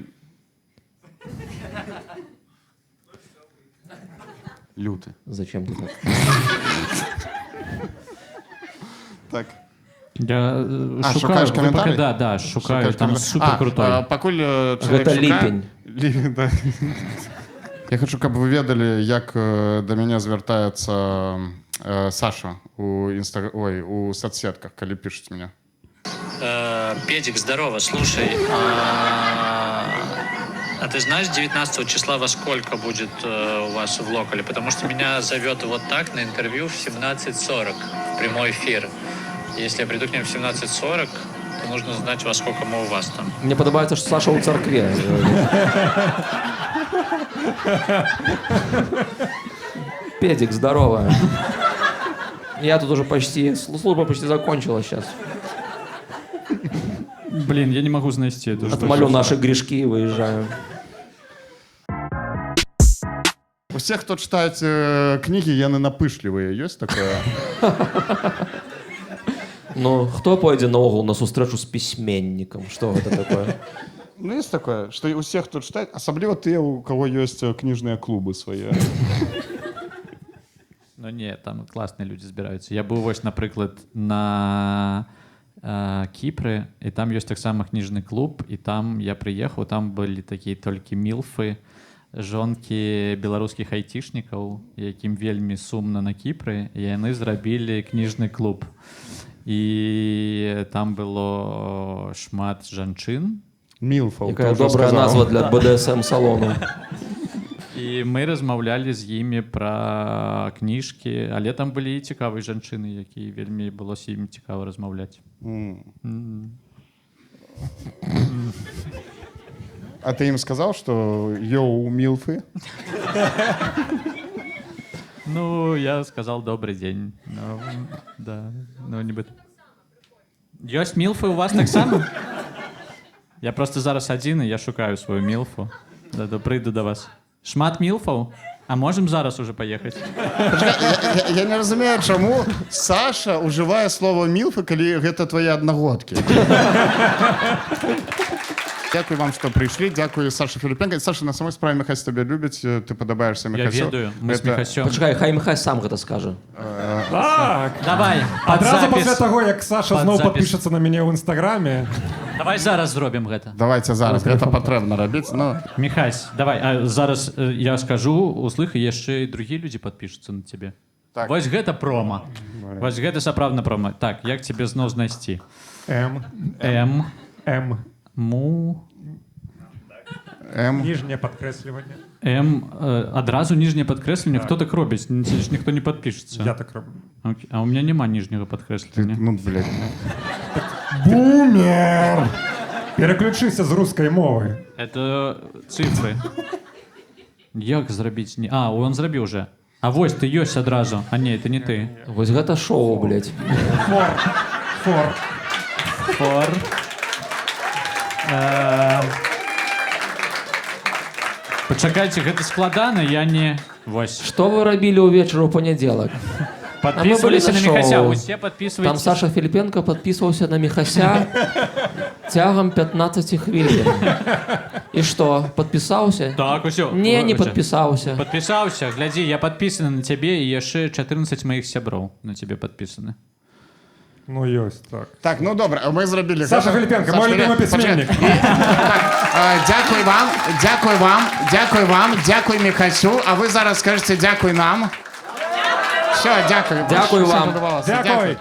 Speaker 1: Люты.
Speaker 2: Зачем ти так?
Speaker 1: Так.
Speaker 4: Я
Speaker 1: шукаешь
Speaker 4: шукаю
Speaker 1: комментарий?
Speaker 4: Да, шукаю. Там супер крутой.
Speaker 1: Пакуль чалавек
Speaker 2: Гэта
Speaker 1: шукае-
Speaker 2: ліпень.
Speaker 1: Да. Я хочу, каб вы ведалі, як да мяне звяртаецца Саша у соцсетках, калі пішуць мяне.
Speaker 5: Педик, здорово, слушай, а ты знаешь 19 числа во сколько будет у вас в локале? Потому что меня зовет вот так на интервью в 17:40 в прямой эфир. Если я приду к ним в 17:40, то нужно знать, во сколько мы у вас там.
Speaker 2: Мені подобається, що Саша у церкві. Педик, здорово. Я тут уже почти, служба почти закончилась сейчас.
Speaker 4: Блин, я не могу знайти эту штуку.
Speaker 2: Отмолю наши грешки и выезжаю.
Speaker 1: Усе, хто читаюць кнігі, яны напышлівыя. Ёсць такое?
Speaker 2: Ну, хто пойдзе наогул на сустрэчу з пісьменнікам? Што гэта такое?
Speaker 1: Ну, есть такое, что у всех, кто читает, особливо те, у кого есть книжные клубы свои.
Speaker 4: Ну не, там классные люди збираюцца. Я быў вось, напрыклад, на Кіпры, і там ёсць таксама кніжны клуб, і там я прыехаў, там былі такія толькі мілфы, жонкі беларускіх айцішнікаў, якім вельмі сумна на Кіпры, і яны зрабілі кніжны клуб. І там было шмат жанчын,
Speaker 1: Мілфа.
Speaker 2: Якая добрая назва для БДСМ-салону.
Speaker 4: І ми размаўлялі з імі пра кніжкі, але там былі і цікавыя жанчыны, якія вельмі было з імі цікава размаўляць.
Speaker 1: А ты ім сказаў, што йоу, мілфы?
Speaker 4: Ну, я сказал добрый день. Ну, да, ну нібыта. Ёсць мілфы у вас таксама? Я просто зараз адзін, і я шукаю сваю мілфу. Да, прыйду да вас. Шмат мілфаў? А можем зараз уже паехаць?
Speaker 1: Я не разумею, чаму Саша ўжывае слово мілфы, калі гэта твае аднагодкі. Дякую вам, што прыйшлі. Дякую, Саша Філіпенка. Саша, на самой справе Міхась табе любіць, ты падабаешся
Speaker 4: Я
Speaker 1: Міхасю.
Speaker 4: ведаю, мы з Міхасём.
Speaker 2: Пачакай, хай Міхась сам гэта скажа.
Speaker 3: Так.
Speaker 4: Давай,
Speaker 3: Адразу пасля таго, як Саша
Speaker 4: Пад
Speaker 3: зноў
Speaker 4: запіс.
Speaker 3: падпішацца на мяне ў інстаграме.
Speaker 4: Давай зараз зробім гэта.
Speaker 1: Давайте зараз, гэта патрэбна рабіць. Ну,
Speaker 4: Міхась, давай, а зараз я скажу, услых, і яшчэ і другія людзі падпішуцца на цябе.
Speaker 1: Так.
Speaker 4: Вось гэта прома. Вось гэта сапраўдна прома. Так, як цябе зноў знайсці?
Speaker 3: М. Ніжняе падкрэсліванне.
Speaker 4: Адразу ніжняе падкрэсленне. Хто так робіць? Ніхто не падпішацца.
Speaker 3: Я так роблю.
Speaker 4: А у меня няма ніжняга падкрэслення.
Speaker 1: ну, блядь.
Speaker 3: Бумер! Пераключыся з рускай мовы.
Speaker 4: Это цифры. Як зрабіць? А, он зрабіў уже. А вось ты ёсць адразу. А не, это не ты.
Speaker 2: Вось гэта шоу, блядь.
Speaker 4: Фор. Пачакайце, гэта складана, я не... Вось.
Speaker 2: Што вы рабілі ўвечары ў панядзелак?
Speaker 4: Подписывались на
Speaker 2: шоу.
Speaker 4: Михася. Усе подписывайтесь.
Speaker 2: Там Саша Філіпенка падпісваўся на Міхася цягам 15 хвілін. І што, падпісаўся?
Speaker 4: Так, усё.
Speaker 2: Не падпісаўся.
Speaker 4: Подписался. Гляди, я подписаны на тебе, и яшчэ 14 моих сяброў на тебе подписаны.
Speaker 3: Ну, ёсць, так.
Speaker 1: Так, ну добре, ми зробили.
Speaker 3: Саша Філіпенко, мой любимый письменник.
Speaker 1: Дякую вам, дякую Міхасю, а ви зараз скажете дякую нам. Все, дякую.
Speaker 2: Дякую вам.
Speaker 1: Все, подобалося.
Speaker 3: Дякую.